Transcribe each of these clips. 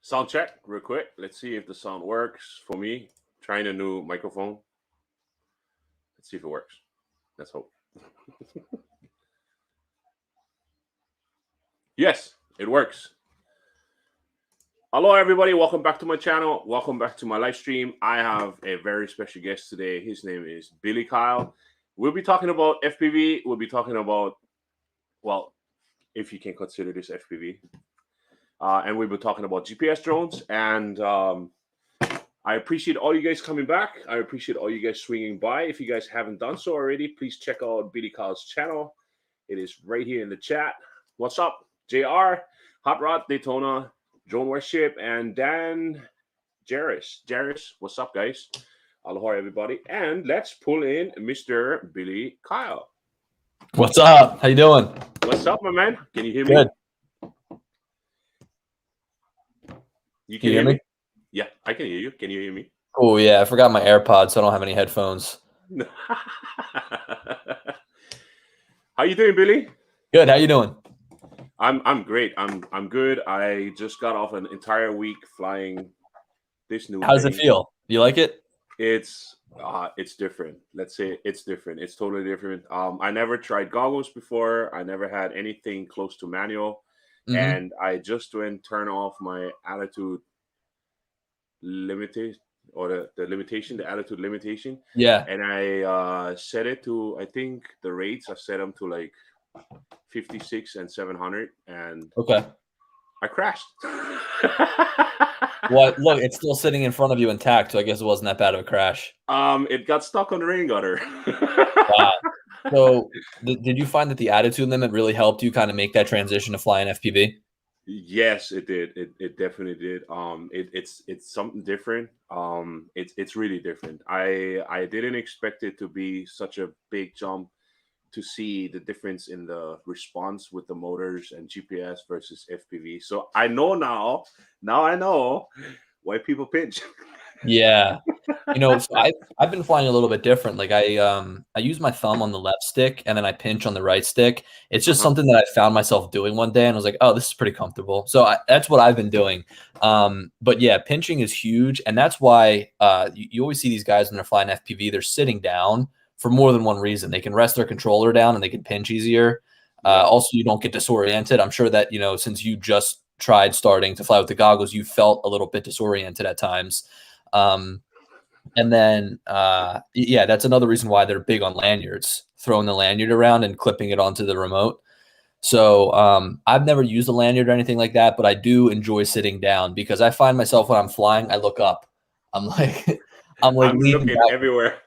Sound check real quick. Let's see if the sound works for me. Trying a new microphone. Let's see if it works. Let's hope. Yes, it works. Hello, everybody. Welcome back to my channel. Welcome back to my live stream. I have a very special guest today. His name is Billy Kyle. We'll be talking about FPV. We'll be talking about, well, if you can consider this FPV. And we'll be talking about GPS drones. And I appreciate all you guys coming back. I appreciate all you guys swinging by. If you guys haven't done so already, please check out Billy Kyle's channel. It is right here in the chat. What's up, JR, Hot Rod, Daytona, Drone Worship, and Dan Jarris. Jarris, what's up, guys? Aloha, everybody. And let's pull in Mr. Billy Kyle. What's up? How you doing? What's up, my man? Can you hear me? Good. You can hear me? Yeah, I can hear you. Can you hear me? Oh, yeah. I forgot my AirPods, so I don't have any headphones. How you doing, Billy? Good. How you doing? I'm great. I'm good. I just got off an entire week flying this new How does thing. it feel? You like it? It's different. Let's say it's different. It's totally different. I never tried goggles before. I never had anything close to manual. Mm-hmm. And I just went turn off my altitude limitation or the altitude limitation. Yeah. And I set it to, I think the rates I set them to like 56 and 700, and Okay. I crashed. Well, look, it's still sitting in front of you intact, so I guess it wasn't that bad of a crash. It got stuck on the rain gutter. Wow. So did you find that the attitude limit really helped you kind of make that transition to flying FPV? Yes, it did. It definitely did. It's something different. It's really different. I didn't expect it to be such a big jump to see the difference in the response with the motors and GPS versus FPV. So I know now I know why people pinch. Yeah. You know, so I've been flying a little bit different. Like I use my thumb on the left stick and then I pinch on the right stick. It's just something that I found myself doing one day and I was like, oh, this is pretty comfortable. So that's what I've been doing. But yeah, pinching is huge. And that's why you always see these guys when they're flying FPV, they're sitting down for more than one reason. They can rest their controller down and they can pinch easier. Also, you don't get disoriented. I'm sure that, you know, since you just tried starting to fly with the goggles, you felt a little bit disoriented at times. And then, yeah, that's another reason why they're big on lanyards, throwing the lanyard around and clipping it onto the remote. So I've never used a lanyard or anything like that, but I do enjoy sitting down because I find myself when I'm flying, I look up. I'm like, I'm like I'm leaning looking back. everywhere.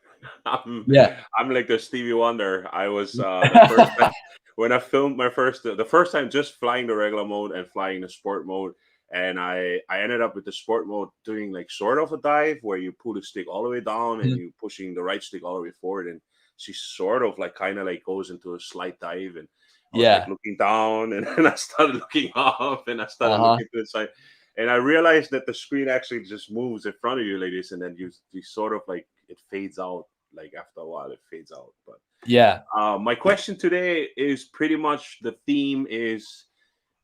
Yeah. I'm like the Stevie Wonder. I was the first time when I filmed my the first time just flying the regular mode and flying the sport mode, and I ended up with the sport mode doing like sort of a dive where you pull the stick all the way down and Mhm. you pushing the right stick all the way forward, and she sort of like kind of like goes into a slight dive, and I was like Yeah. looking down, and then I started looking up, and I started Uh-huh. looking to the side, and I realized that the screen actually just moves in front of you, ladies, and then you sort of like it fades out. Like after a while, it fades out. But Yeah. my question today is pretty much the theme is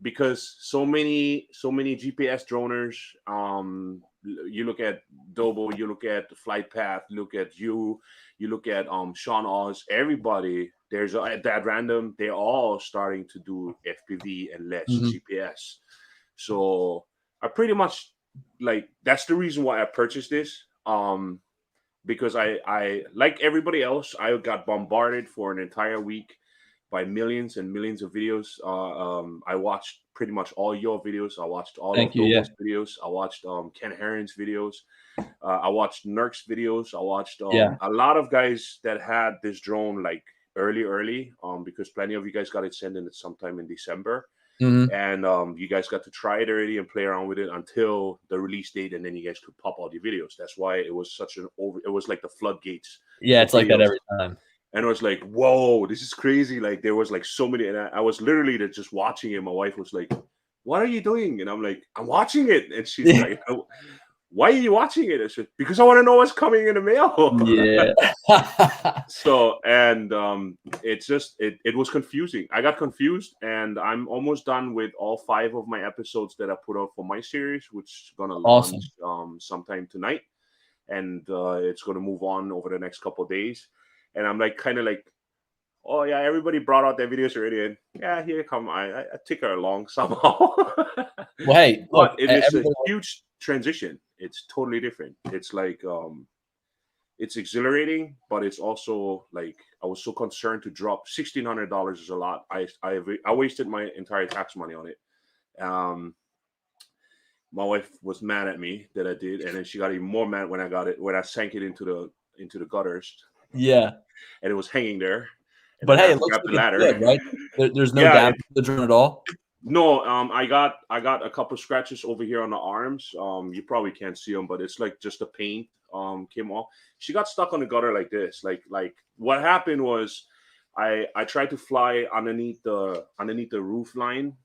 because so many GPS droners. You look at Dobo, you look at the Flight Path, look at you look at Sean Oz. Everybody there's that random. They're all starting to do FPV and less Mhm. GPS. So I pretty much like that's the reason why I purchased this. Because I like everybody else, I got bombarded for an entire week by millions and millions of videos. I watched pretty much all your videos. I watched all Thank of you. Yeah. Dobo's videos. I watched Ken Herron's videos. I watched Nurk's videos. I watched Yeah. a lot of guys that had this drone like early, because plenty of you guys got it sent in sometime in December, Mhm. and you guys got to try it already and play around with it until the release date, and then you guys could pop all the videos. That's why it was such an over. It was like the floodgates Yeah. for It's like that videos, every time. and it was like, whoa, this is crazy. Like there was like so many, and I was literally just watching it. My wife was like, "What are you doing?" And I'm like, "I'm watching it," and she's like, "Oh, why are you watching it?" I said, "Because I want to know what's coming in the mail." Yeah. So and it was confusing. I got confused, and I'm almost done with all 5 of my episodes that I put out for my series, which is gonna Awesome. launch sometime tonight, and it's gonna move on over the next couple of days. And I'm like kind of like, oh yeah, everybody brought out their videos already, and yeah, here come I take her along somehow. Well, hey, But look, it is a everybody. huge transition. It's totally different. It's like it's exhilarating, but it's also like I was so concerned to drop $1,600 is a lot. I wasted my entire tax money on it. Um, my wife was mad at me that I did, and then she got even more mad when I got it when I sank it into the gutters, Yeah. and it was hanging there, and But then I hey, had it to looks grab the like it's ladder. good, right? There's no Yeah, damage to the drone at all. no, I got a couple scratches over here on the arms. You probably can't see them, but it's like just the paint came off. She got stuck on the gutter like this. Like what happened was I tried to fly underneath the roof line.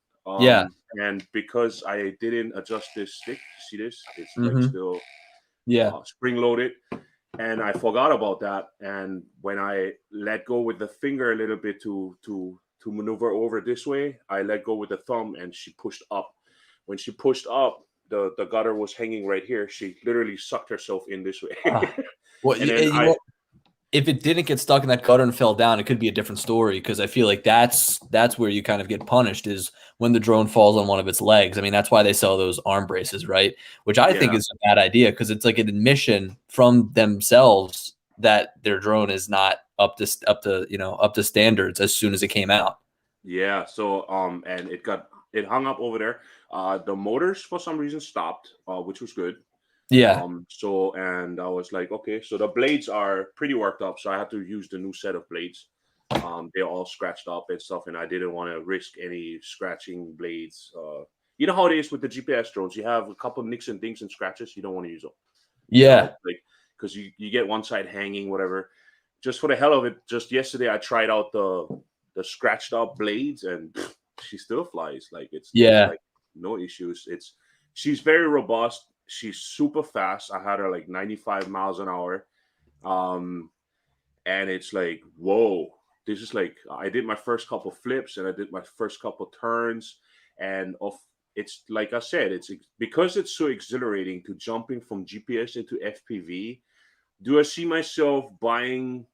Yeah. And because I didn't adjust this stick, see this? It's like Mhm. still Yeah. spring loaded, and I forgot about that. And when I let go with the finger a little bit to maneuver over this way, I let go with the thumb, and she pushed up. When she pushed up, the gutter was hanging right here. She literally sucked herself in this way, Ah. Well, and then you know, if it didn't get stuck in that gutter and fell down, it could be a different story because I feel like that's where you kind of get punished is when the drone falls on one of its legs. I mean, that's why they sell those arm braces, right? Which I think yeah, is a bad idea because it's like an admission from themselves that their drone is not up to standards as soon as it came out. yeah. So and it hung up over there. The motors for some reason stopped, which was good. Yeah. So and I was like, okay, so the blades are pretty worked up, so I had to use the new set of blades. They're all scratched up and stuff, and I didn't want to risk any scratching blades. You know how it is with the GPS drones. You have a couple nicks and dings and scratches. You don't want to use them. Yeah. Like because you get one side hanging, whatever. Just for the hell of it, just yesterday I tried out the scratched up blades, and she still flies. Like it's Yeah. like no issues. She's very robust. She's super fast. I had her like 95 miles an hour. Um, and it's like, whoa, this is like I did my first couple flips and I did my first couple turns, and of it's like I said, because it's so exhilarating to jumping from GPS into FPV. Do I see myself buying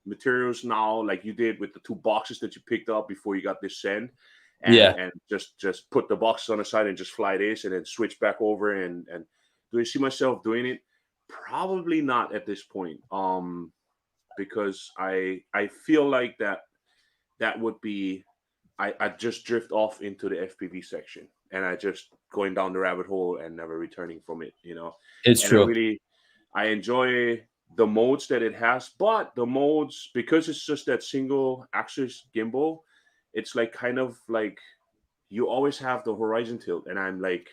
materials now like you did with the 2 boxes that you picked up before you got this send, Yeah. and just put the boxes on the side and just fly this and then switch back over, and do I see myself doing it? Probably not at this point. Because I feel like that would be I just drift off into the FPV section, and I just going down the rabbit hole and never returning from it, you know. It's And true. I enjoy the modes that it has, but the modes, because it's just that single axis gimbal, it's like kind of like you always have the horizon tilt, and I'm like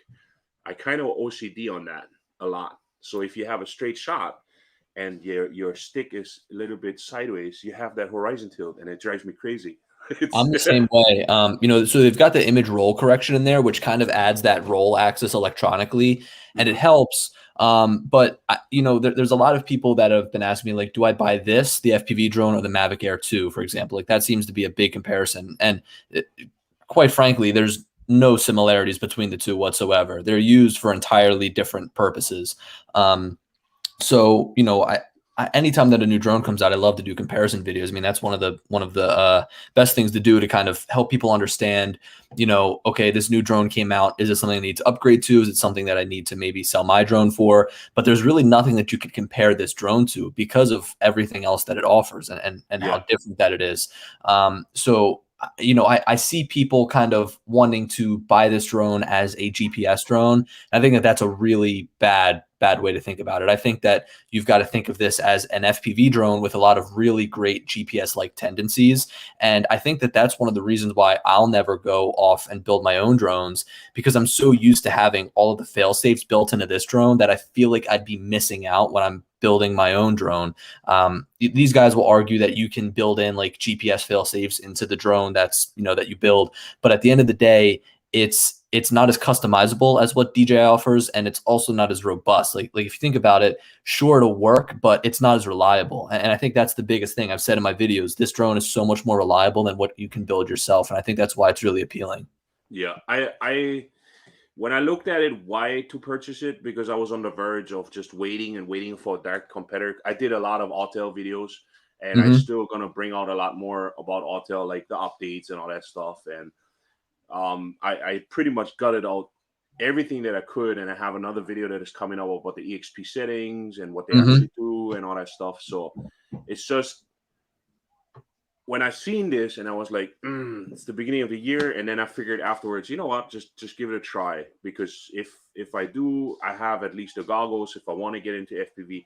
I kind of OCD on that a lot. So if you have a straight shot and your stick is a little bit sideways, you have that horizon tilt, and it drives me crazy. It's I'm the same way. So they've got the image roll correction in there, which kind of adds that roll axis electronically, and it Mhm. helps. But there's a lot of people that have been asking me, like, do I buy this, the FPV drone, or the Mavic Air 2, for example? Like, that seems to be a big comparison. And quite frankly, there's no similarities between the two whatsoever. They're used for entirely different purposes. So, anytime that a new drone comes out, I love to do comparison videos. I mean, that's one of the best things to do to kind of help people understand, okay, this new drone came out. Is it something I need to upgrade to? Is it something that I need to maybe sell my drone for? But there's really nothing that you could compare this drone to because of everything else that it offers and how Yeah, different that it is. I see people kind of wanting to buy this drone as a GPS drone. I think that that's a really bad way to think about it. I think that you've got to think of this as an FPV drone with a lot of really great GPS-like tendencies. And I think that that's one of the reasons why I'll never go off and build my own drones, because I'm so used to having all of the fail safes built into this drone that I feel like I'd be missing out when I'm building my own drone. These guys will argue that you can build in like GPS fail safes into the drone that you build, but at the end of the day, it's not as customizable as what DJI offers, and it's also not as robust. Like if you think about it, sure, it'll work, but it's not as reliable. And I think that's the biggest thing I've said in my videos. This drone is so much more reliable than what you can build yourself, and I think that's why it's really appealing. yeah. I when I looked at it, why to purchase it, because I was on the verge of just waiting and waiting for a direct competitor. I did a lot of Autel videos, and I Hmm. still gonna bring out a lot more about Autel, like the updates and all that stuff. And I pretty much gutted out everything that I could, and I have another video that is coming up about the EXP settings and what they Hmm. actually do and all that stuff. So it's just when I seen this and I was like, it's the beginning of the year, and then I figured afterwards, you know what, just give it a try, because if I do, I have at least the goggles. If I want to get into FPV,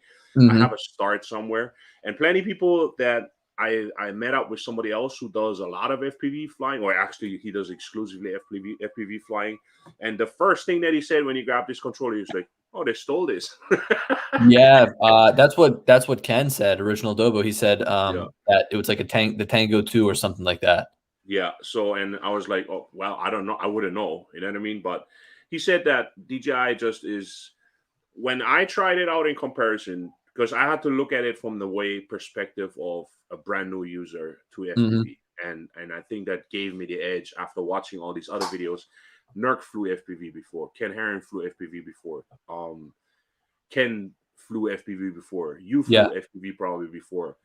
I have Hmm. a start somewhere. And plenty of people that I met up with somebody else who does a lot of FPV flying, or actually he does exclusively FPV flying. And the first thing that he said when he grabbed this controller, he was like, "Oh, they stole this." Yeah, that's what Ken said. Original Dobo. He said Yeah. that it was like the Tango 2 or something like that. Yeah. So, and I was like, oh, well, I don't know. I wouldn't know. You know what I mean? But he said that DJI just is, when I tried it out in comparison, because I had to look at it from the way perspective of a brand new user to Hmm. FPV. And I think that gave me the edge after watching all these other videos. Nerk flew FPV before. Ken Herron flew FPV before. Ken flew FPV before. You Yeah. flew FPV probably before.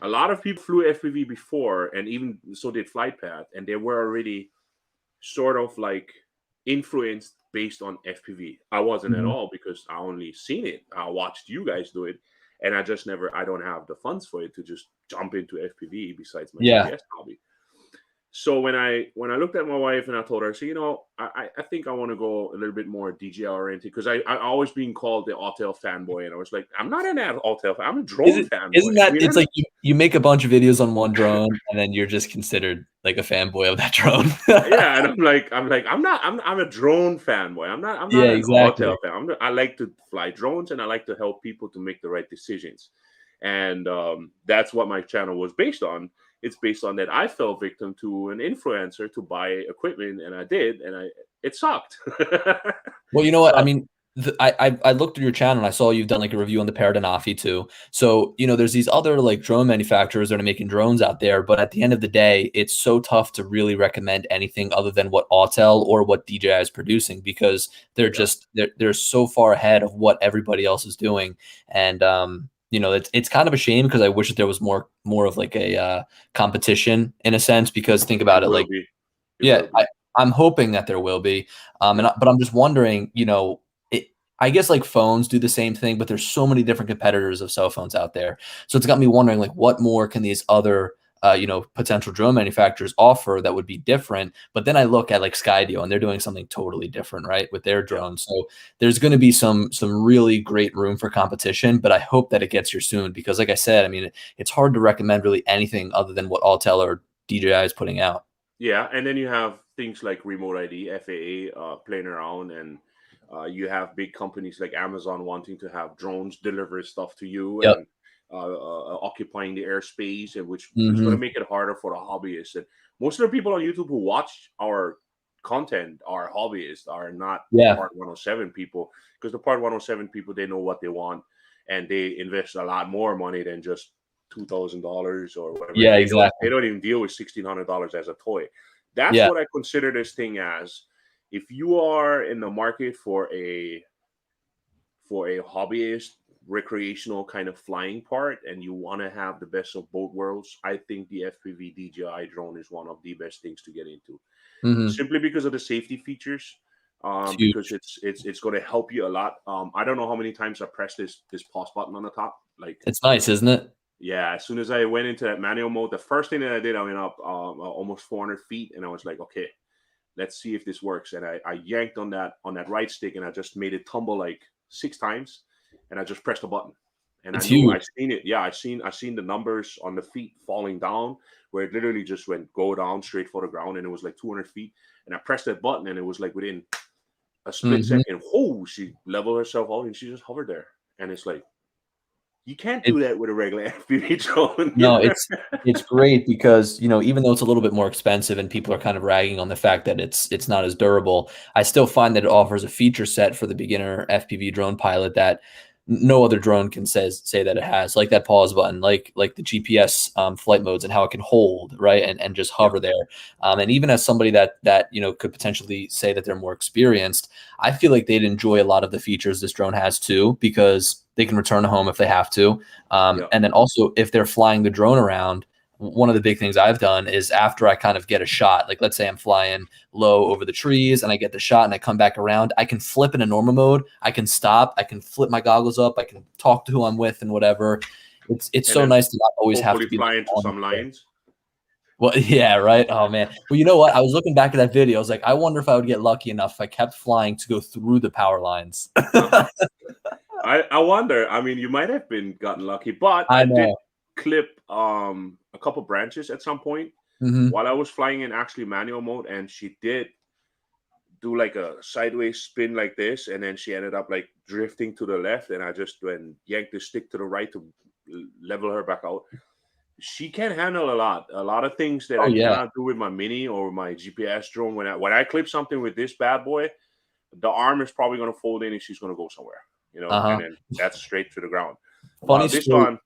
A lot of people flew FPV before, and even so did FlightPath, and they were already sort of like influenced based on FPV. I wasn't at Hmm. all, because I only seen it. I watched you guys do it, and I don't have the funds for it to just jump into FPV besides my Yeah. GPS hobby. So when I looked at my wife and I told her, so I think I want to go a little bit more DJI oriented, because I always been called the Autel fanboy, and I was like, I'm not an Autel fan, I'm a Is drone it? fanboy. Isn't that? You It's know, like you make a bunch of videos on one drone, and then you're just considered like a fanboy of that drone. yeah, and I'm a drone fanboy. I'm not Yeah, an Autel exactly. fan. I like to fly drones, and I like to help people to make the right decisions. And that's what my channel was based on. It's based on that I fell victim to an influencer to buy equipment, and I did, and it sucked. Well, you know what? I so mean, I looked through your channel and I saw you've done like a review on the Paradanafi too. So, there's these other like drone manufacturers that are making drones out there, but at the end of the day, it's so tough to really recommend anything other than what Autel or what DJI is producing, because they're yeah, just they're so far ahead of what everybody else is doing. And it's kind of a shame, because I wish that there was more of like a competition in a sense, because think it about it, will like, be, it yeah, will be. I'm hoping that there will be, Yeah, but I'm just wondering, it. I guess like phones do the same thing, but there's so many different competitors of cell phones out there. So it's got me wondering, like, what more can these other potential drone manufacturers offer that would be different? But then I look at like Skydio, and they're doing something totally different, right, with their drones. So there's going to be some really great room for competition, but I hope that it gets here soon because, like I said, I mean, it's hard to recommend really anything other than what Autel or DJI is putting out. Yeah, and then you have things like Remote ID, FAA, playing around, and you have big companies like Amazon wanting to have drones deliver stuff to you Yep. and occupying the airspace, and which is going Hmm. to make it harder for the hobbyists. And most of the people on YouTube who watch our content are hobbyists, are not the Yeah. Part 107 people, because the Part 107 people, they know what they want, and they invest a lot more money than just $2,000 or whatever. Yeah. They Exactly. don't even deal with $1,600 as a toy. That's Yeah. what I consider this thing as. If you are in the market for a hobbyist recreational kind of flying part and you want to have the best of both worlds, I think the FPV DJI drone is one of the best things to get into, Hmm. simply because of the safety features. It's Because huge. it's going to help you a lot. I don't know how many times I pressed this pause button on the top. Like, It's nice, isn't it? yeah, as soon as I went into that manual mode, the first thing that I did, I went up almost 400 feet, and I was like, okay, let's see if this works. And I yanked on that right stick, and I just made it tumble like 6 times, and I just pressed the button. And I It's knew I huge. seen it. Yeah, I seen the numbers on the feet falling down, where it literally just went go down straight for the ground, and it was like 200 feet. And I pressed that button, and it was like within a split Hmm. second, whoa, she leveled herself out, and she just hovered there. And it's like, you can't do It's that with a regular FPV drone. No, it's great because, even though it's a little bit more expensive and people are kind of ragging on the fact that it's not as durable, I still find that it offers a feature set for the beginner FPV drone pilot that no other drone can say that it has, like that pause button, like the GPS flight modes and how it can hold, right, and just Yeah, hover there. And even as somebody that could potentially say that they're more experienced, I feel like they'd enjoy a lot of the features this drone has too because they can return home if they have to. yeah. And then also, if they're flying the drone around, one of the big things I've done is after I kind of get a shot, like let's say I'm flying low over the trees and I get the shot and I come back around, I can flip into normal mode. I can stop. I can flip my goggles up. I can talk to who I'm with and whatever. It's And so then nice to not always have hopefully to be like fly into on some there. lines. Well, yeah, right. Oh man. Well, you know what? I was looking back at that video. I was like, I wonder if I would get lucky enough if I kept flying to go through the power lines. Uh-huh. I wonder. I mean, you might have been gotten lucky, but I I did know. clip a couple branches at some point Hmm. while I was flying in actually manual mode, and she did do like a sideways spin like this, and then she ended up like drifting to the left, and I just went yanked the stick to the right to level her back out. She can handle a lot of things that Oh I yeah. cannot do with my mini or my GPS drone. When I clip something with this bad boy, the arm is probably going to fold in and she's going to go somewhere, and Uh-huh. then that's straight to the ground. Funny While this story. one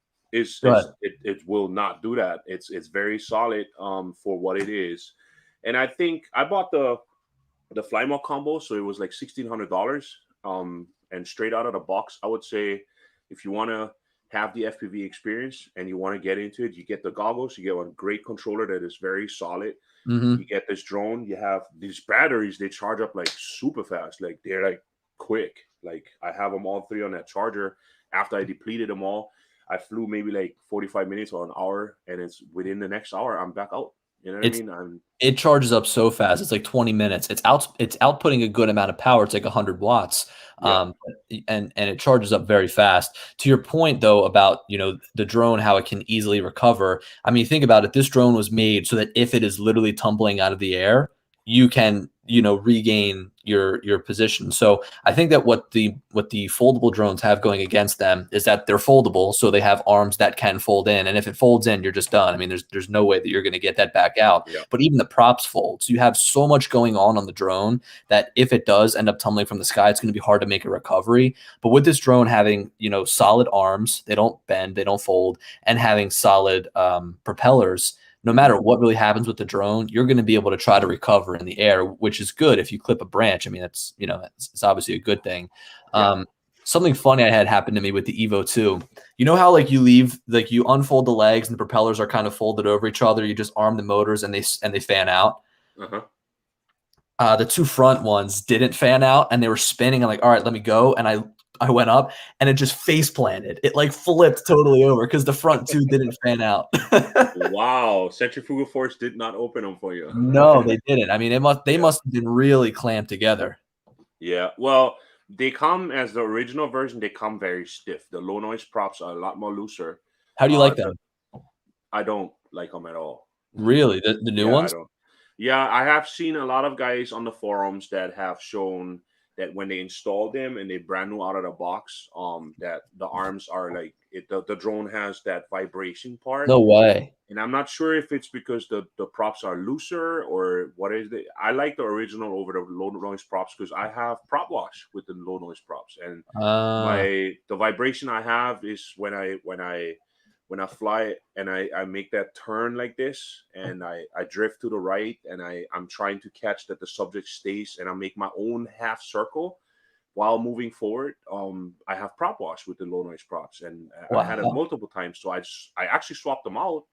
Go ahead. it will not do that. It's very solid for what it is, and I think I bought the fly mod combo, so it was like $1,600. And straight out of the box, I would say if you want to have the FPV experience and you want to get into it, you get the goggles, you get one great controller that is very solid. You Hmm. get this drone, you have these batteries, they charge up like super fast, like they're like quick. Like I have them all three on that charger. After I depleted them all, I flew maybe like 45 minutes or an hour, and it's within the next hour I'm back out. You know what I It's mean? I'm it charges up so fast. It's like 20 minutes. It's outputting a good amount of power. It's like 100 watts. Yeah. And it charges up very fast. To your point though about, the drone, how it can easily recover. I mean, think about it. This drone was made so that if it is literally tumbling out of the air, you can, regain your position. So I think that what the foldable drones have going against them is that they're foldable, so they have arms that can fold in. And if it folds in, you're just done. I mean, there's no way that you're going to get that back out. Yeah. But even the props fold. So you have so much going on the drone that if it does end up tumbling from the sky, it's going to be hard to make a recovery. But with this drone having, solid arms, they don't bend, they don't fold, and having solid propellers, no Mhm. matter what really happens with the drone, you're going to be able to try to recover in the air, which is good if you clip a branch. I mean, it's obviously a good thing. Yeah. Something funny I had happen to me with the Evo 2. You know how you unfold the legs and the propellers are kind of folded over each other. You just arm the motors and they fan out. Uh-huh. The two front ones didn't fan out, and they were spinning. I'm like, all right, let me go. And I went up, and it just face planted. It like flipped totally over because the front two didn't fan out. Wow, centrifugal force did not open them for you. No, they didn't. I mean, they Yeah. must have been really clamped together. Yeah. Well, they come as the original version. They come very stiff. The low noise props are a lot more looser. How do you like them? I don't like them at all. Really, the new Yeah, I ones? don't. Yeah, I have seen a lot of guys on the forums that have shown that when they install them and they brand new out of the box, that the arms are like the drone has that vibration part. No way. And I'm not sure if it's because the props are looser or what is it. I like the original over the low noise props because I have prop wash with the low noise props, and the vibration I have is when I fly and I make that turn like this and I drift to the right and I'm trying to catch that the subject stays and I make my own half circle while moving forward. I have prop wash with the low noise props, and I had it Wow. multiple times. So I actually swapped them out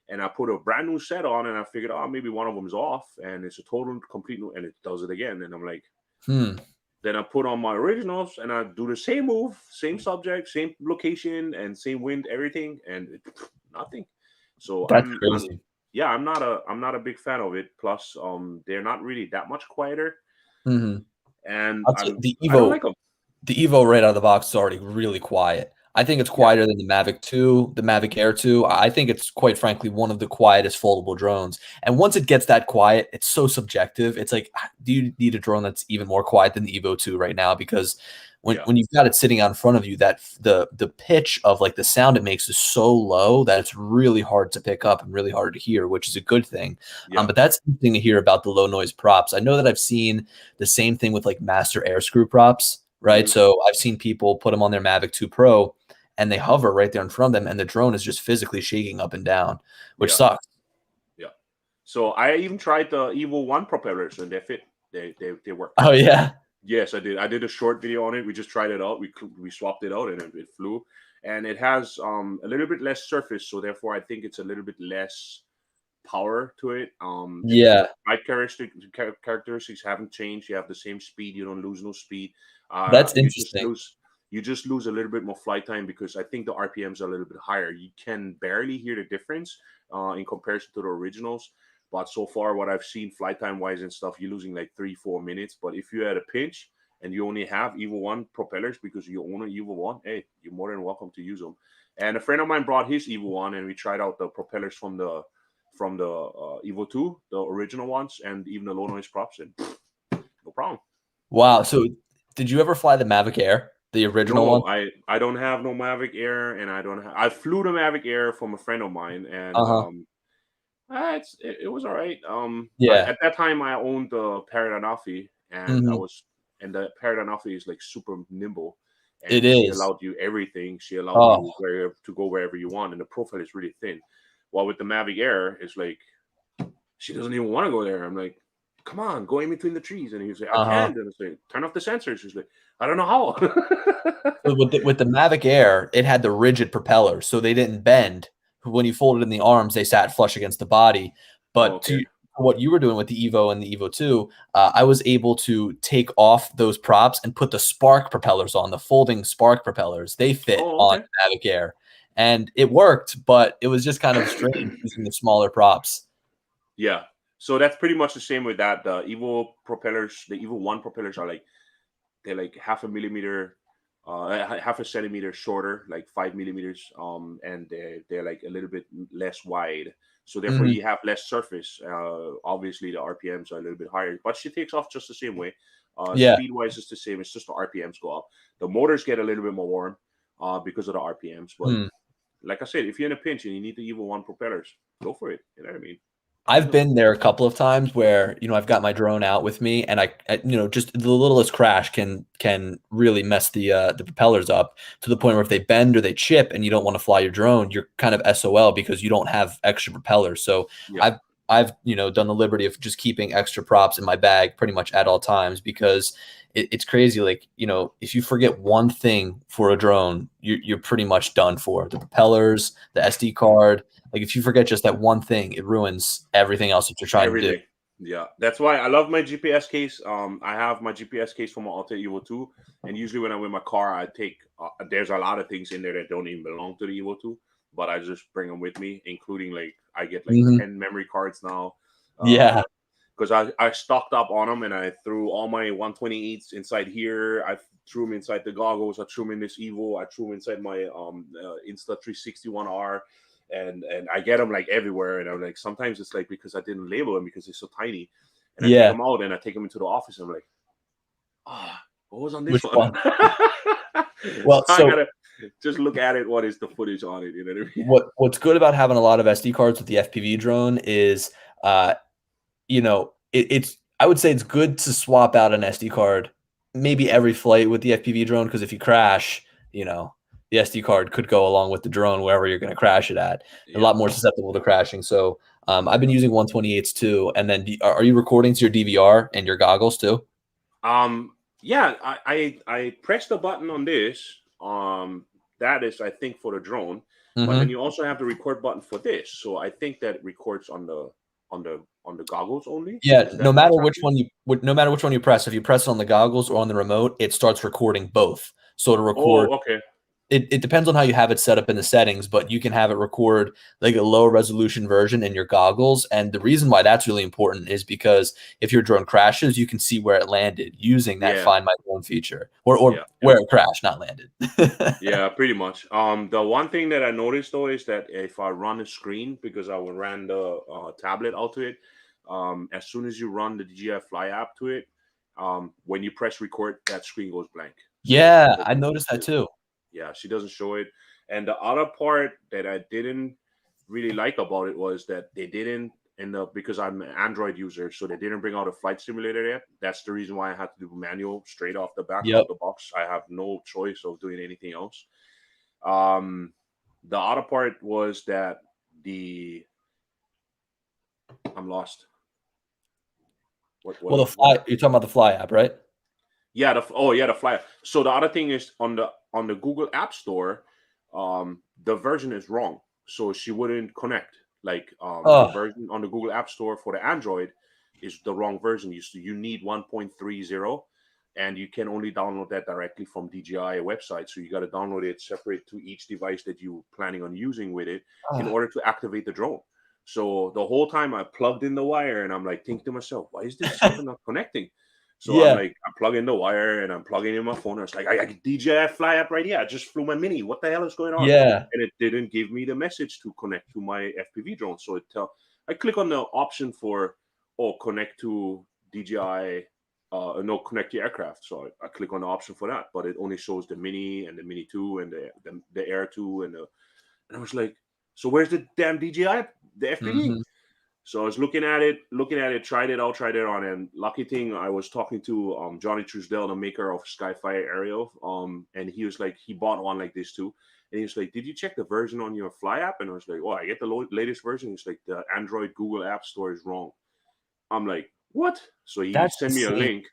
and I put a brand new set on and I figured, oh, maybe one of them's off and it's a total complete new, and it does it again. And I'm like, then I put on my originals and I do the same move, same subject, same location, and same wind, everything, and nothing. So That's crazy. I'm not a big fan of it. Plus, they're not really that much quieter, Mm-hmm. and I'll say I don't like them. the Evo right out of the box is already really quiet. I think it's Yeah, quieter than the Mavic 2, the Mavic Air 2. I think it's quite frankly one of the quietest foldable drones. And once it gets that quiet, it's so subjective. It's like, do you need a drone that's even more quiet than the Evo 2 right now? Because when you've got it sitting out in front of you, that the pitch of like the sound it makes is so low that it's really hard to pick up and really hard to hear, which is a good thing. yeah. But that's interesting to hear about the low noise props. I know that I've seen the same thing with like master air screw props, right? Mhm. So I've seen people put them on their Mavic 2 Pro and they hover right there in front of them, and the drone is just physically shaking up and down, which Yeah, sucks. yeah. So I even tried the Evo One propellers, and they fit. They work. Oh yeah, Yes, I did. I did a short video on it. We just tried it out. We swapped it out, and it flew. And it has a little bit less surface, so therefore I think it's a little bit less power to it. yeah, My characteristics haven't changed. You have the same speed. You don't lose no speed. that's You just interesting. lose a little bit more flight time because I think the RPMs are a little bit higher. You can barely hear the difference in comparison to the originals. But so far, what I've seen flight time wise and stuff, you're losing like 3-4 minutes. But if you're at a pinch and you only have Evo One propellers because you own an Evo One, hey, you're more than welcome to use them. And a friend of mine brought his Evo One, and we tried out the propellers from the Evo 2, the original ones, and even the low noise props, and no problem. Wow. So, did you ever fly the Mavic Air, the original one? No, I don't have no Mavic Air, and I flew the Mavic Air from a friend of mine, and Uh-huh. it was all right. Yeah. At that time I owned the Paradanafi, and Mhm. the Paradanafi is like super nimble, It and she is. allowed you everything. She allowed Oh, you to go wherever you want, and the profile is really thin. While with the Mavic Air, it's like she doesn't even want to go there. I'm like, come on, go in between the trees. And he's like, I uh-huh. can't. And it's like, turn off the sensors. He's like, I don't know how. So with the Mavic Air, it had the rigid propellers, so they didn't bend. When you folded in the arms, they sat flush against the body. Oh, But okay. to what you were doing with the Evo and the Evo 2, I was able to take off those props and put the Spark propellers on, the folding Spark propellers. They fit Oh, on okay. the Mavic Air. And it worked, but it was just kind of strange using the smaller props. Yeah. So that's pretty much the same with that. The Evo propellers, the Evo 1 propellers are like, they're like half a millimeter, half a centimeter shorter, like 5 millimeters. And they're like a little bit less wide. So therefore, Mhm. you have less surface. Obviously, the RPMs are a little bit higher, but she takes off just the same way. Yeah. Speed wise, it's the same. It's just the RPMs go up. The motors get a little bit more warm because of the RPMs. But Hmm. like I said, if you're in a pinch and you need the Evo 1 propellers, go for it. You know what I mean? Use I've them. been there a couple of times where, I've got my drone out with me and just the littlest crash can really mess the propellers up to the point where if they bend or they chip and you don't want to fly your drone, you're kind of SOL because you don't have extra propellers. So Yeah. I've done the liberty of just keeping extra props in my bag pretty much at all times because it's crazy. Like, if you forget one thing for a drone, you're pretty much done for. The propellers, the SD card. Like if you forget just that one thing, it ruins everything else that you're trying to do. Everything. Yeah, that's why I love my GPS case. I have my GPS case from my Autel Evo 2, and usually when I'm in my car, I take there's a lot of things in there that don't even belong to the Evo 2, but I just bring them with me, including like I get like Mhm. 10 memory cards now. Yeah. Because I stocked up on them and I threw all my 128s inside here. I threw them inside the goggles. I threw them in this Evo. I threw them inside my Insta 361R, and I get them like everywhere. And I'm like, sometimes it's like because I didn't label them because they're so tiny, and I take Yeah. them out and I take them into the office. And I'm like, what was on this Which one? one? Well, So I so gotta just look at it. What is the footage on it? You know what I mean? what's good about having a lot of SD cards with the FPV drone is, it's I would say it's good to swap out an SD card maybe every flight with the FPV drone, because if you crash, the SD card could go along with the drone wherever you're going to crash it at. A Yeah. lot more susceptible to crashing. So I've been using 128s too. And then are you recording to your DVR and your goggles too? Yeah, I pressed the button on this. That is, I think, for the drone, but then Hmm. you also have the record button for this. So I think that records on the goggles only. Yeah, Is that no what's matter which happening? one no matter which one you press, if you press it on the goggles or on the remote, it starts recording both. So to record, Oh, okay. it depends on how you have it set up in the settings, but you can have it record like a low resolution version in your goggles. And the reason why that's really important is because if your drone crashes, you can see where it landed using that Yeah, Find My Drone feature, or yeah, yeah, where it crashed, not landed. yeah. Pretty much. The one thing that I noticed though is that if I run a screen because I would ran the tablet out to it, as soon as you run the DJI Fly app to it, when you press record, that screen goes blank. So she Yeah, I doesn't. noticed that too. Yeah, she doesn't show it. And the other part that I didn't really like about it was that they didn't end up, because I'm an Android user, so they didn't bring out a flight simulator yet. That's the reason why I had to do manual straight off the back Yep. out the box. I have no choice of doing anything else. Um, the other part was that the I'm lost. Well, What? you're talking about the Fly app, right? Yeah, the Fly. So the other thing is on the Google App Store, the version is wrong. So she wouldn't connect. Like the Oh, version on the Google App Store for the Android is the wrong version. You need 1.30, and you can only download that directly from DJI website. So you got to download it separate to each device that you're planning on using with it in ah, order to activate the drone. So the whole time I plugged in the wire and I'm like thinking to myself, why is this still not connecting? So I'm yeah, like, I'm plugging the wire and I'm plugging in my phone. It's like, I DJI Fly app right here. I just flew my Mini. What the hell is going on? yeah. And it didn't give me the message to connect to my FPV drone. So I click on the option for, connect to DJI, no, connect to aircraft. So I click on the option for that, but it only shows the Mini and the Mini 2 and the Air 2 and I was like, so where's the damn DJI, the FPV? Mhm. So I was looking at it, tried it on, and lucky thing I was talking to Johnny Truesdell, the maker of Skyfire Aerial, and he was like he bought one like this too, and he was like, "Did you check the version on your Fly app?" And I was like, "Oh, I get the latest version." He's like, "The Android Google App Store is wrong." I'm like, "What?" So he That's sent me a insane. link,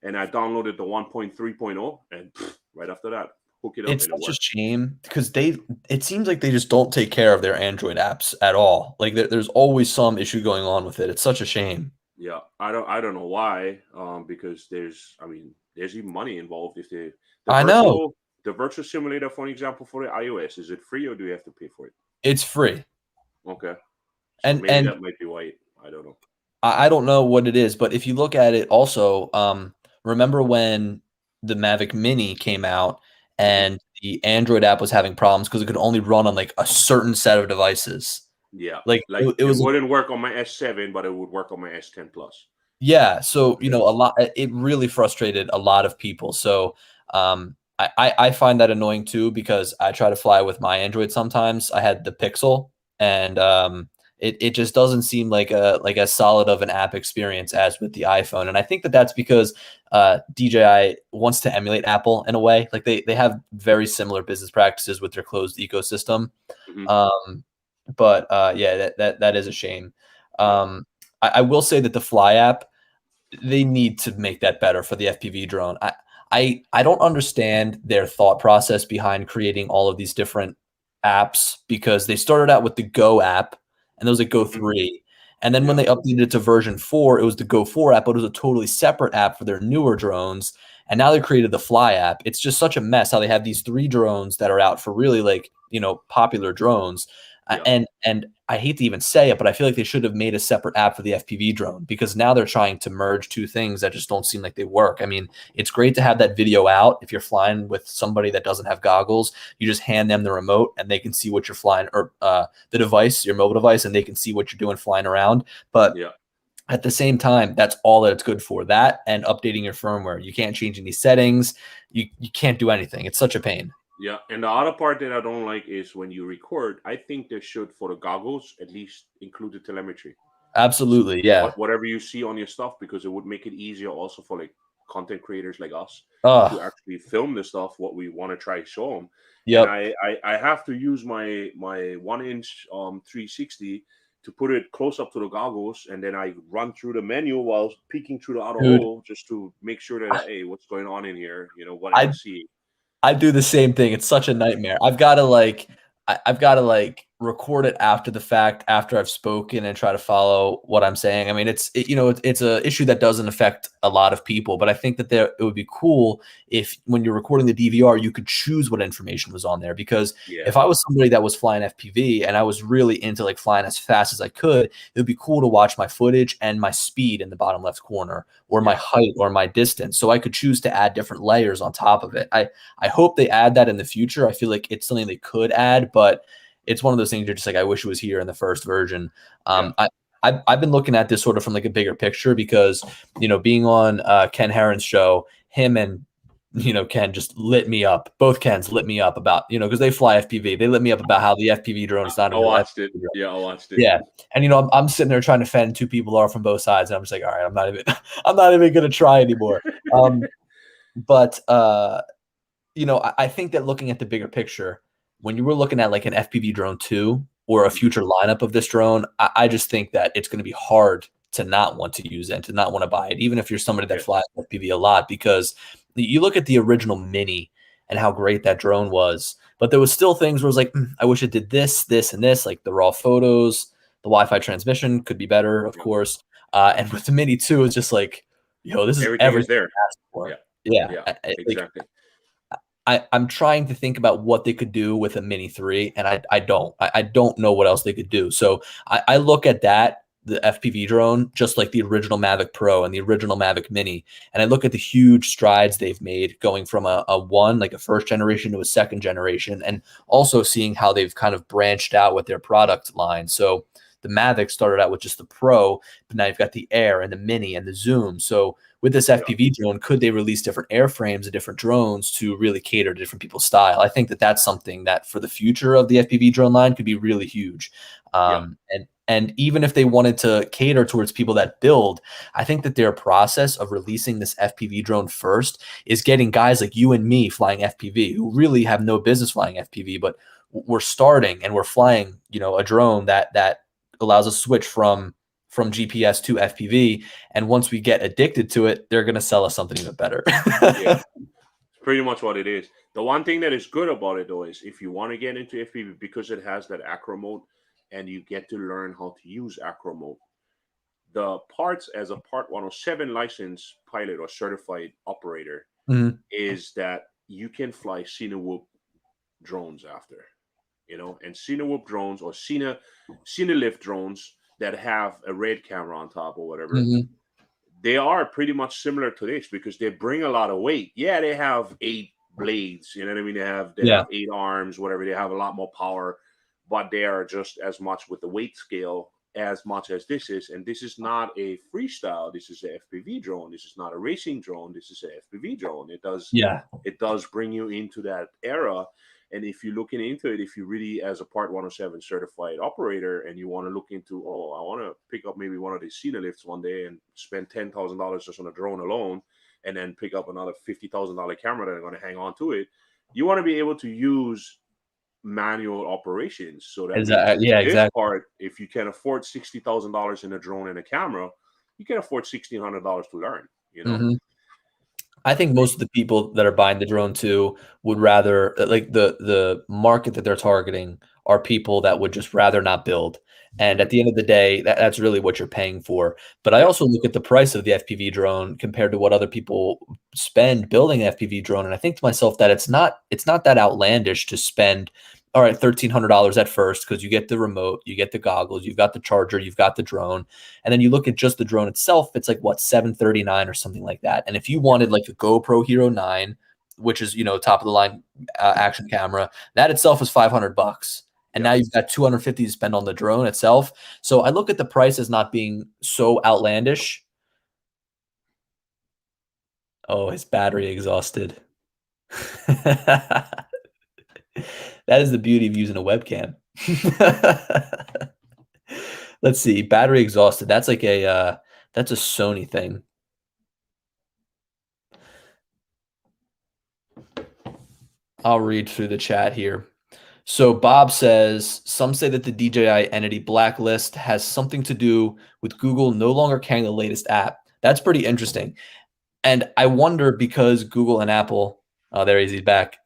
and I downloaded the 1.3.0, and right after that, hook it up It's and it such a worked. shame because it seems like they just don't take care of their Android apps at all. Like there's always some issue going on with it. It's such a shame. Yeah, I don't know why. Because there's even money involved. If the I know. virtual simulator, for an example, for the iOS, is it free or do you have to pay for it? It's free. Okay, so And maybe and that might be why. I don't know. I don't know what it is, but if you look at it also, remember when the Mavic Mini came out Hmm. and the Android app was having problems because it could only run on like a certain set of devices. Yeah, Like like it it was wouldn't work on my S7, but it would work on my S10 Plus. Yeah, so, Yeah. a lot it really frustrated a lot of people. So, I find that annoying too because I try to fly with my Android sometimes. I had the Pixel and it just doesn't seem like a like as solid of an app experience as with the iPhone. And I think that that's because DJI wants to emulate Apple in a way. Like they have very similar business practices with their closed ecosystem. Hmm. Um, but yeah, that is a shame. Yeah. I will say that the Fly app, they need to make that better for the FPV drone. I don't understand their thought process behind creating all of these different apps because they started out with the Go app and there was a Go Hmm. 3. And then when they updated it to version 4, it was the Go 4 app, but it was a totally separate app for their newer drones. And now they created the Fly app. It's just such a mess how they have these 3 drones that are out for really like, popular drones. And I hate to even say it, but I feel like they should have made a separate app for the FPV drone, because now they're trying to merge 2 things that just don't seem like they work. I mean, it's great to have that video out. If you're flying with somebody that doesn't have goggles, you just hand them the remote and they can see what you're flying, or the device, your mobile device, and they can see what you're doing flying around. But at the same time, that's all that it's good for. That and updating your firmware. You can't change any settings. You can't do anything. It's such a pain. Yeah, and the other part that I don't like is when you record, I think they should, for the goggles, at least include the telemetry. Absolutely, yeah. Whatever you see on your stuff, because it would make it easier also for like content creators like us to actually film the stuff, what we want to try to show them. Yep. And I have to use my 1-inch 360 to put it close up to the goggles, and then I run through the menu while peeking through the outer hole just to make sure that, hey, what's going on in here? What I see. I do the same thing. It's such a nightmare. I've got to record it after the fact, after I've spoken, and try to follow what I'm saying. I mean, it's an issue that doesn't affect a lot of people, but I think that it would be cool if when you're recording the DVR, you could choose what information was on there. Because if I was somebody that was flying FPV and I was really into like flying as fast as I could, it would be cool to watch my footage and my speed in the bottom left corner, or my height or my distance. So I could choose to add different layers on top of it. I hope they add that in the future. I feel like it's something they could add, but it's one of those things you're just like, I wish it was here in the first version. I've been looking at this sort of from like a bigger picture, because, being on Ken Heron's show, him and, Ken just lit me up. Both Kens lit me up about, because they fly FPV. They lit me up about how the FPV drone is not. I watched it. Yeah, I watched it. Yeah, and I'm sitting there trying to fend 2 people off from both sides, and I'm just like, all right, I'm not even gonna try anymore. But I think that looking at the bigger picture, when you were looking at like an FPV drone 2 or a future lineup of this drone, I just think that it's going to be hard to not want to use it and to not want to buy it, even if you're somebody that flies FPV a lot, because you look at the original Mini and how great that drone was, but there was still things where it was like, I wish it did this, this, and this, like the raw photos, the Wi-Fi transmission could be better, of course. And with the Mini 2, it's just like, this is everything there. Yeah, exactly. I'm trying to think about what they could do with a Mini 3, and I don't know what else they could do. So I look at that, the FPV drone, just like the original Mavic Pro and the original Mavic Mini, and I look at the huge strides they've made going from a first generation to a second generation, and also seeing how they've kind of branched out with their product line. So the Mavic started out with just the Pro, but now you've got the Air and the Mini and the Zoom. So with this FPV drone, could they release different airframes and different drones to really cater to different people's style? I think that that's something that for the future of the FPV drone line could be really huge. And even if they wanted to cater towards people that build, I think that their process of releasing this FPV drone first is getting guys like you and me flying FPV who really have no business flying FPV, but we're starting and we're flying, a drone that allows us to switch from GPS to FPV. And once we get addicted to it, they're going to sell us something even better. It's pretty much what it is. The one thing that is good about it, though, is if you want to get into FPV, because it has that acro mode and you get to learn how to use acro mode, the parts as a Part 107 licensed pilot or certified operator is that you can fly Cinewhoop drones after, and Cinewhoop drones or Cinelift drones that have a red camera on top or whatever, they are pretty much similar to this because they bring a lot of weight. Yeah, they have 8 blades, you know what I mean? They have 8 arms, whatever. They have a lot more power, but they are just as much with the weight scale as much as this is. And this is not a freestyle. This is a FPV drone. This is not a racing drone. This is a FPV drone. It does bring you into that era. And if you're looking into it, if you really, as a Part 107 certified operator, and you want to look into, I want to pick up maybe one of these Cena lifts one day and spend $10,000 just on a drone alone, and then pick up another $50,000 camera that I'm going to hang on to it, you want to be able to use manual operations. So that this part, if you can afford $60,000 in a drone and a camera, you can afford $1,600 to learn. I think most of the people that are buying the drone too would rather, like the market that they're targeting are people that would just rather not build. And at the end of the day, that's really what you're paying for. But I also look at the price of the FPV drone compared to what other people spend building an FPV drone, and I think to myself that it's not that outlandish to spend, all right, $1,300 at first, because you get the remote, you get the goggles, you've got the charger, you've got the drone, and then you look at just the drone itself, it's like what, $739 or something like that. And if you wanted like the GoPro Hero 9, which is, you know, top of the line action camera, that itself is $500. And now you've got $250 to spend on the drone itself. So I look at the price as not being so outlandish. Oh, his battery exhausted. That is the beauty of using a webcam. Let's see, battery exhausted. That's like that's a Sony thing. I'll read through the chat here. So Bob says, some say that the DJI Entity blacklist has something to do with Google no longer carrying the latest app. That's pretty interesting. And I wonder, because Google and Apple, oh, there he's back.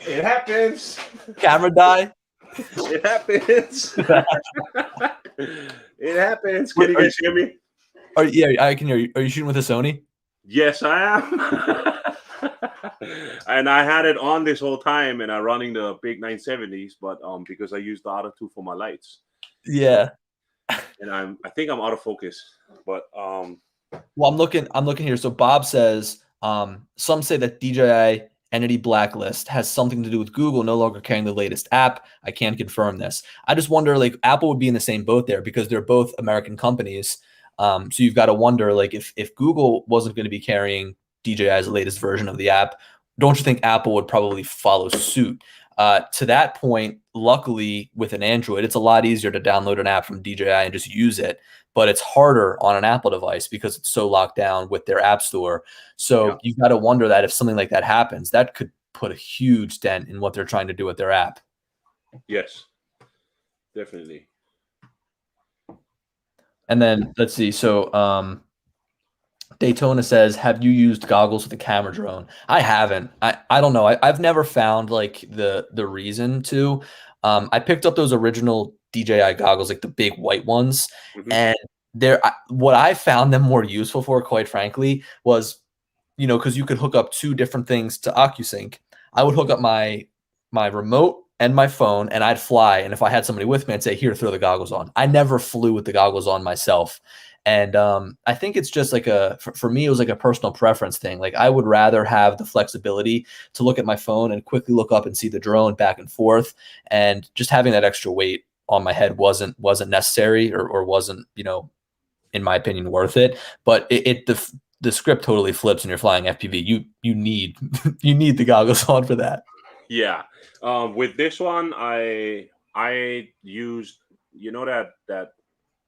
It happens. Camera die. It happens. It happens. Can you guys hear me? Yeah, I can hear you. Are you shooting with a Sony? Yes, I am. And I had it on this whole time, and I'm running the big 970s, but because I used the Auto 2 for my lights. Yeah. And I think I'm out of focus, but well, I'm looking here. So Bob says, some say that DJI Entity blacklist has something to do with Google no longer carrying the latest app. I can't confirm this. I just wonder, like, Apple would be in the same boat there because they're both American companies. So you've got to wonder, like, if Google wasn't going to be carrying DJI's latest version of the app, don't you think Apple would probably follow suit? To that point, luckily with an Android, it's a lot easier to download an app from DJI and just use it, but it's harder on an Apple device because it's so locked down with their app store. So you've got to wonder that if something like that happens, that could put a huge dent in what they're trying to do with their app. Yes, definitely. And then let's see. So Daytona says, have you used goggles with a camera drone? I haven't. I don't know. I've never found like the reason to. I picked up those original DJI goggles, like the big white ones, and what I found them more useful for, quite frankly, was, you know, because you could hook up two different things to OcuSync. I would hook up my remote and my phone, and I'd fly. And if I had somebody with me, I'd say, here, throw the goggles on. I never flew with the goggles on myself. And I think it's just like for me, it was like a personal preference thing. Like, I would rather have the flexibility to look at my phone and quickly look up and see the drone back and forth. And just having that extra weight on my head wasn't necessary or wasn't, you know, in my opinion, worth it. But the script totally flips when you're flying FPV. You need you need the goggles on for that. Yeah. With this one, I used, you know, that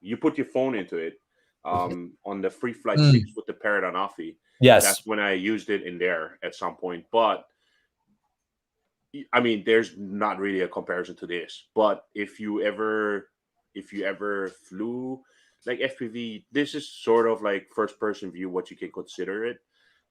you put your phone into it on the free flight sticks with the Paragon Offie. Yes. That's when I used it in there at some point. But I mean, there's not really a comparison to this. But if you ever flew like FPV, this is sort of like first person view, what you can consider it.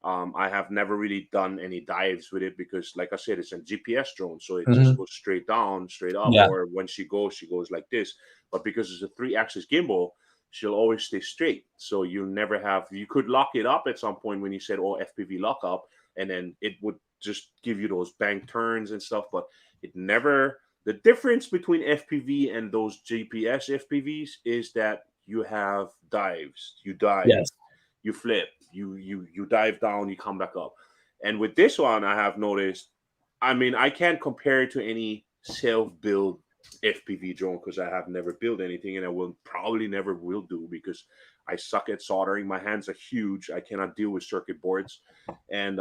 I have never really done any dives with it because, like I said, it's a GPS drone, so it just goes straight down, straight up. Yeah. Or when she goes like this. But because it's a 3-axis gimbal, she'll always stay straight. So you never have. You could lock it up at some point when you said, "Oh, FPV lock up," and then it would just give you those bank turns and stuff. But it never. The difference between FPV and those GPS FPVs is that you have dives. You dive. Yes. You flip, you dive down, you come back up. And with this one, I have noticed, I mean, I can't compare it to any self-build FPV drone because I have never built anything, and I will probably never will do because I suck at soldering. My hands are huge. I cannot deal with circuit boards, and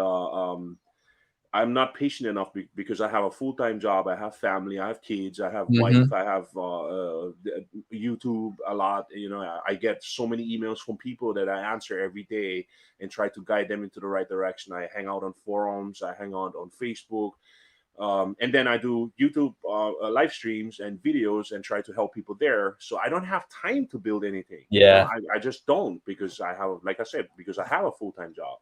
I'm not patient enough because I have a full-time job. I have family. I have kids. I have wife. I have YouTube a lot. You know, I get so many emails from people that I answer every day and try to guide them into the right direction. I hang out on forums. I hang out on Facebook. And then I do YouTube live streams and videos and try to help people there. So I don't have time to build anything. Yeah. You know, I just don't because I have, like I said, because I have a full-time job.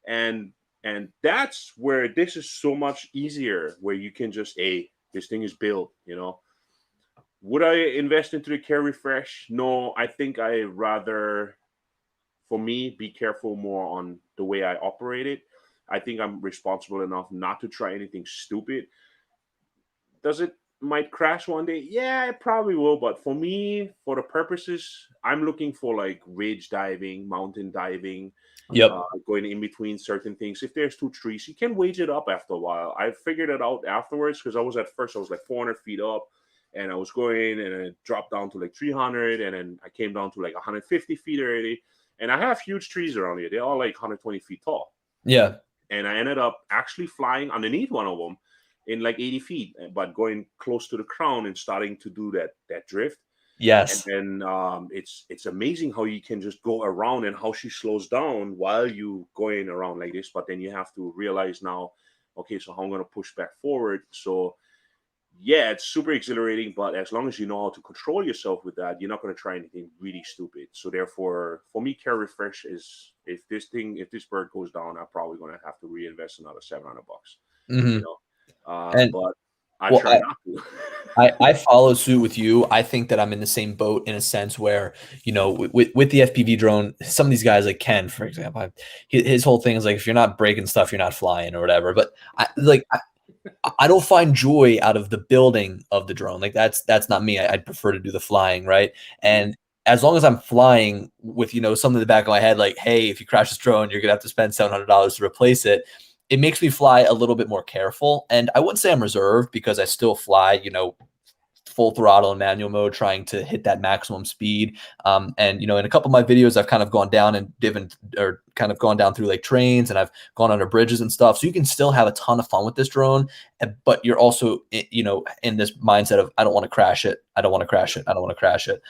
And And that's where this is so much easier, where you can just, hey, this thing is built, Would I invest into the care refresh? No, I think I rather, for me, be careful more on the way I operate it. I think I'm responsible enough not to try anything stupid. Does it might crash one day? Yeah, it probably will. But for me, for the purposes, I'm looking for like ridge diving, mountain diving, Yep. going in between certain things. If there's two trees, you can wage it up after a while. I figured it out afterwards because I was like 400 feet up, and I was going and it dropped down to like 300, and then I came down to like 150 feet already. And I have huge trees around here. They're all like 120 feet tall. Yeah. And I ended up actually flying underneath one of them in like 80 feet, but going close to the crown and starting to do that drift. And Yes. then it's amazing how you can just go around and how she slows down while you going around like this. But then you have to realize now, okay, so how I'm going to push back forward. So yeah, it's super exhilarating, but as long as you know how to control yourself with that, you're not going to try anything really stupid. So therefore, for me, care refresh is, if this bird goes down, I'm probably going to have to reinvest another $700, Hmm. And but I well, try not to. I follow suit with you. I think that I'm in the same boat in a sense where, with the FPV drone, some of these guys like Ken, for example, his whole thing is like, if you're not breaking stuff, you're not flying or whatever. But I don't find joy out of the building of the drone. Like that's not me. I'd prefer to do the flying, right? And as long as I'm flying with, something in the back of my head, like, hey, if you crash this drone, you're gonna have to spend $700 to replace it. It makes me fly a little bit more careful. And I wouldn't say I'm reserved because I still fly, full throttle and manual mode, trying to hit that maximum speed. And in a couple of my videos, I've kind of gone down and kind of gone down through like trains, and I've gone under bridges and stuff. So you can still have a ton of fun with this drone, but you're also, in this mindset of, I don't want to crash it. I don't want to crash it. I don't want to crash it.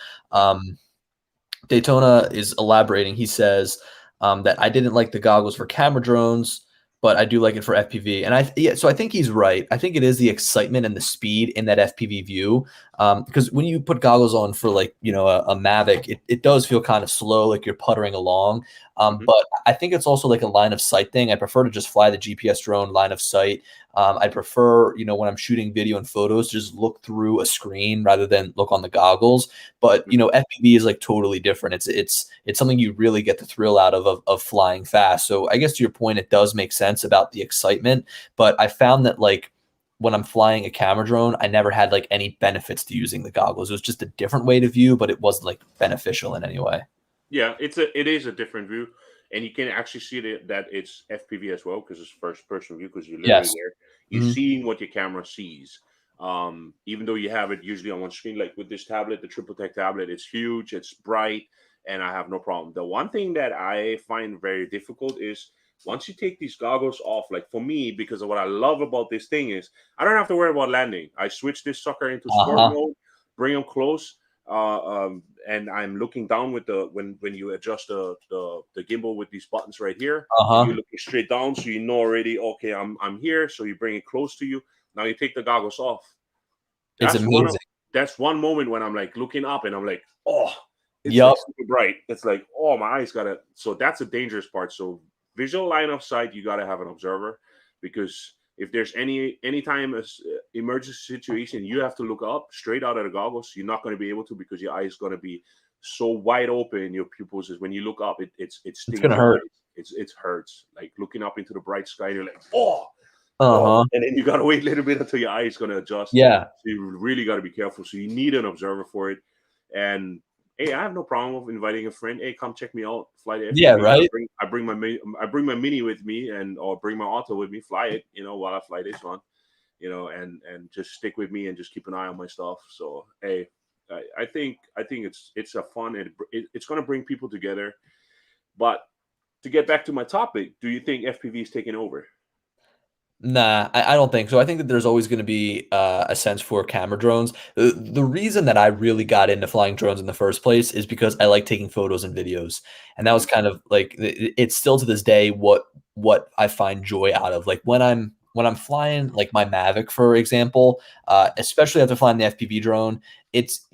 Daytona is elaborating. He says that I didn't like the goggles for camera drones, but I do like it for FPV. And so I think he's right. I think it is the excitement and the speed in that FPV view. Because when you put goggles on for like, a Mavic, it does feel kind of slow, like you're puttering along. But I think it's also like a line of sight thing. I prefer to just fly the GPS drone line of sight. I prefer, when I'm shooting video and photos, just look through a screen rather than look on the goggles. But, FPV is like totally different. It's something you really get the thrill out of flying fast. So I guess to your point, it does make sense about the excitement. But I found that like when I'm flying a camera drone, I never had like any benefits to using the goggles. It was just a different way to view, but it wasn't like beneficial in any way. Yeah, it is a different view, and you can actually see that it's FPV as well because it's first person view because you're literally Yes. there. You're seeing what your camera sees. Even though you have it usually on one screen, like with this tablet, the triple tech tablet, it's huge, it's bright, and I have no problem. The one thing that I find very difficult is once you take these goggles off, like for me, because of what I love about this thing is I don't have to worry about landing. I switch this sucker into sport mode, bring them close, and I'm looking down with when you adjust the gimbal with these buttons right here, you're looking straight down, so you know already, okay, I'm here. So you bring it close to you. Now you take the goggles off. It's amazing. That's one moment when I'm like looking up and I'm like, oh, it's Yep. like super bright. It's like, oh, my eyes got it. So that's a dangerous part. So visual line of sight, you got to have an observer, because if there's anytime a emergency situation, you have to look up straight out of the goggles. You're not going to be able to, because your eye is going to be so wide open. Your pupils is when you look up, it's gonna hurt. It hurts. Like looking up into the bright sky, you're like, oh. And then you got to wait a little bit until your eye is going to adjust. Yeah. So you really got to be careful. So you need an observer for it. And hey, I have no problem with inviting a friend. Hey, come check me out. Fly the FPV. Yeah, right. I bring my mini with me, or bring my Autel with me. Fly it, while I fly this one, and just stick with me and just keep an eye on my stuff. So hey, I think it's a fun, and it's going to bring people together. But to get back to my topic, do you think FPV is taking over? Nah, I don't think so. I think that there's always going to be a sense for camera drones. The reason that I really got into flying drones in the first place is because I like taking photos and videos. And that was kind of like, it's still to this day what I find joy out of. Like when I'm when I'm flying like my Mavic, for example, especially after flying the FPV drone, it's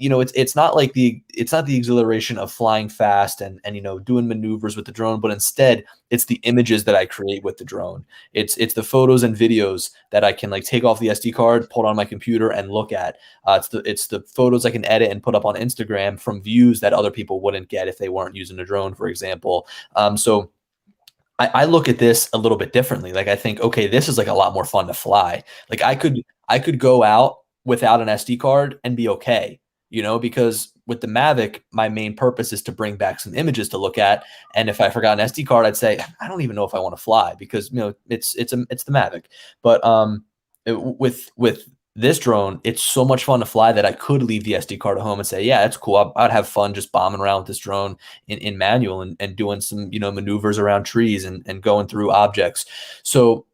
not like it's not the exhilaration of flying fast and doing maneuvers with the drone, but instead it's the images that I create with the drone. It's the photos and videos that I can like take off the SD card, pull it on my computer, and look at. It's the photos I can edit and put up on Instagram from views that other people wouldn't get if they weren't using a drone, for example. So I look at this a little bit differently. Like I think, okay, this is like a lot more fun to fly. Like I could go out without an SD card and be okay, because with the Mavic, my main purpose is to bring back some images to look at. And if I forgot an SD card, I'd say I don't even know if I want to fly because it's the Mavic. But with this drone, it's so much fun to fly that I could leave the SD card at home and say, yeah, it's cool. I'd have fun just bombing around with this drone in manual and doing some, maneuvers around trees and going through objects. So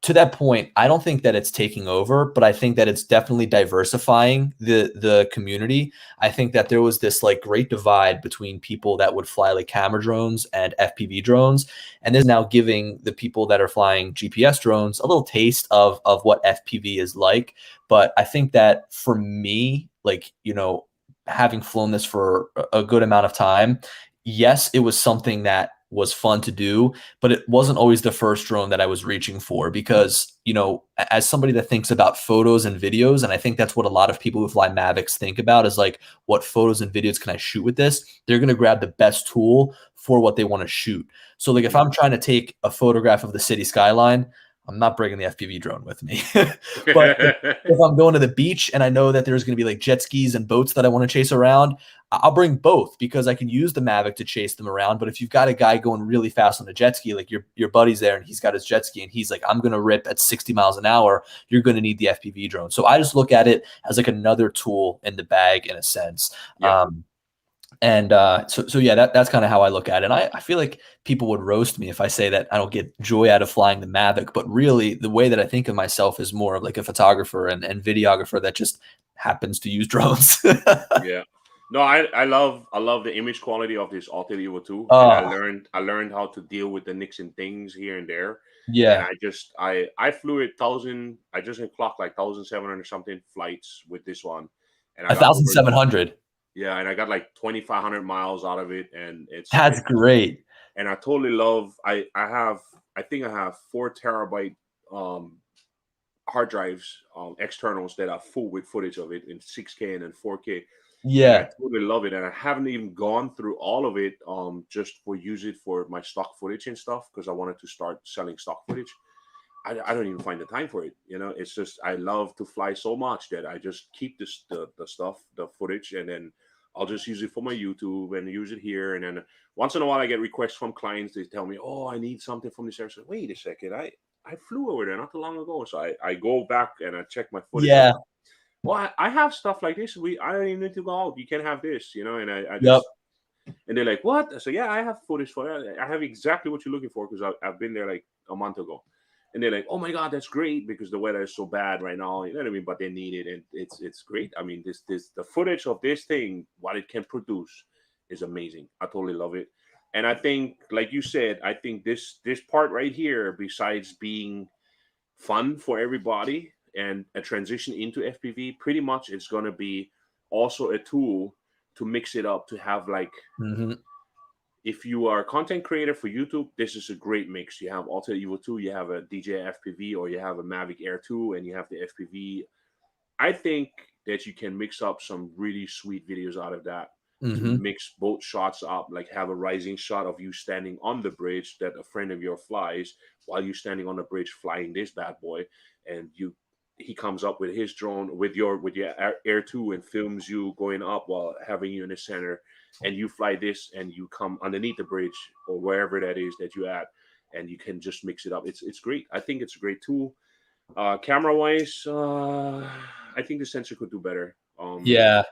to that point, I don't think that it's taking over, but I think that it's definitely diversifying the community. I think that there was this like great divide between people that would fly like camera drones and FPV drones. And there's now giving the people that are flying GPS drones a little taste of what FPV is like. But I think that for me, like, having flown this for a good amount of time, yes, it was something that was fun to do, but it wasn't always the first drone that I was reaching for because, as somebody that thinks about photos and videos, and I think that's what a lot of people who fly Mavics think about is like, what photos and videos can I shoot with this? They're going to grab the best tool for what they want to shoot. So like if I'm trying to take a photograph of the city skyline, I'm not bringing the FPV drone with me. But if I'm going to the beach and I know that there's going to be like jet skis and boats that I want to chase around, I'll bring both because I can use the Mavic to chase them around. But if you've got a guy going really fast on a jet ski, like your buddy's there and he's got his jet ski and he's like, I'm going to rip at 60 miles an hour, you're going to need the FPV drone. So I just look at it as like another tool in the bag in a sense. Yeah. So yeah, that's kind of how I look at it. And I feel like people would roast me if I say that I don't get joy out of flying the Mavic, but really the way that I think of myself is more of like a photographer and videographer that just happens to use drones. Yeah. No, I love the image quality of this Autel Evo 2. And I learned how to deal with the nicks and things here and there. Yeah. And I flew 1,000, I just clocked like 1,700 something flights with this one. And 1,700. Yeah, and I got like 2,500 miles out of it, and that's great. And I totally love. I think I have 4 terabyte hard drives, externals that are full with footage of it in 6K and then 4K. Yeah, and I totally love it, and I haven't even gone through all of it just for use it for my stock footage and stuff because I wanted to start selling stock footage. I don't even find the time for it. It's just I love to fly so much that I just keep the stuff, the footage, and then I'll just use it for my YouTube and use it here. And then once in a while, I get requests from clients. They tell me, "Oh, I need something from this area." So wait a second, I flew over there not too long ago, so I go back and I check my footage. Yeah. Well, I have stuff like this. I don't even need to go out. You can have this, And I just. Yep. And they're like, "What?" So yeah, I have footage for that. I have exactly what you're looking for because I've been there like a month ago. And they're like, "Oh my God, that's great because the weather is so bad right now." You know what I mean? But they need it, and it's great. I mean, the footage of this thing, what it can produce, is amazing. I totally love it. And I think, like you said, I think this part right here, besides being fun for everybody and a transition into FPV, pretty much it's gonna be also a tool to mix it up to have like. Mm-hmm. If you are a content creator for YouTube, this is a great mix. You have Autel Evo 2, you have a DJI FPV, or you have a Mavic Air 2, and you have the FPV. I think that you can mix up some really sweet videos out of that. Mm-hmm. To mix both shots up, like have a rising shot of you standing on the bridge that a friend of yours flies while you're standing on the bridge flying this bad boy, and he comes up with his drone with your Air 2 and films you going up while having you in the center, and you fly this and you come underneath the bridge or wherever that is that you're at, and you can just mix it up. It's great. I think it's a great tool. Camera wise, I think the sensor could do better. Yeah,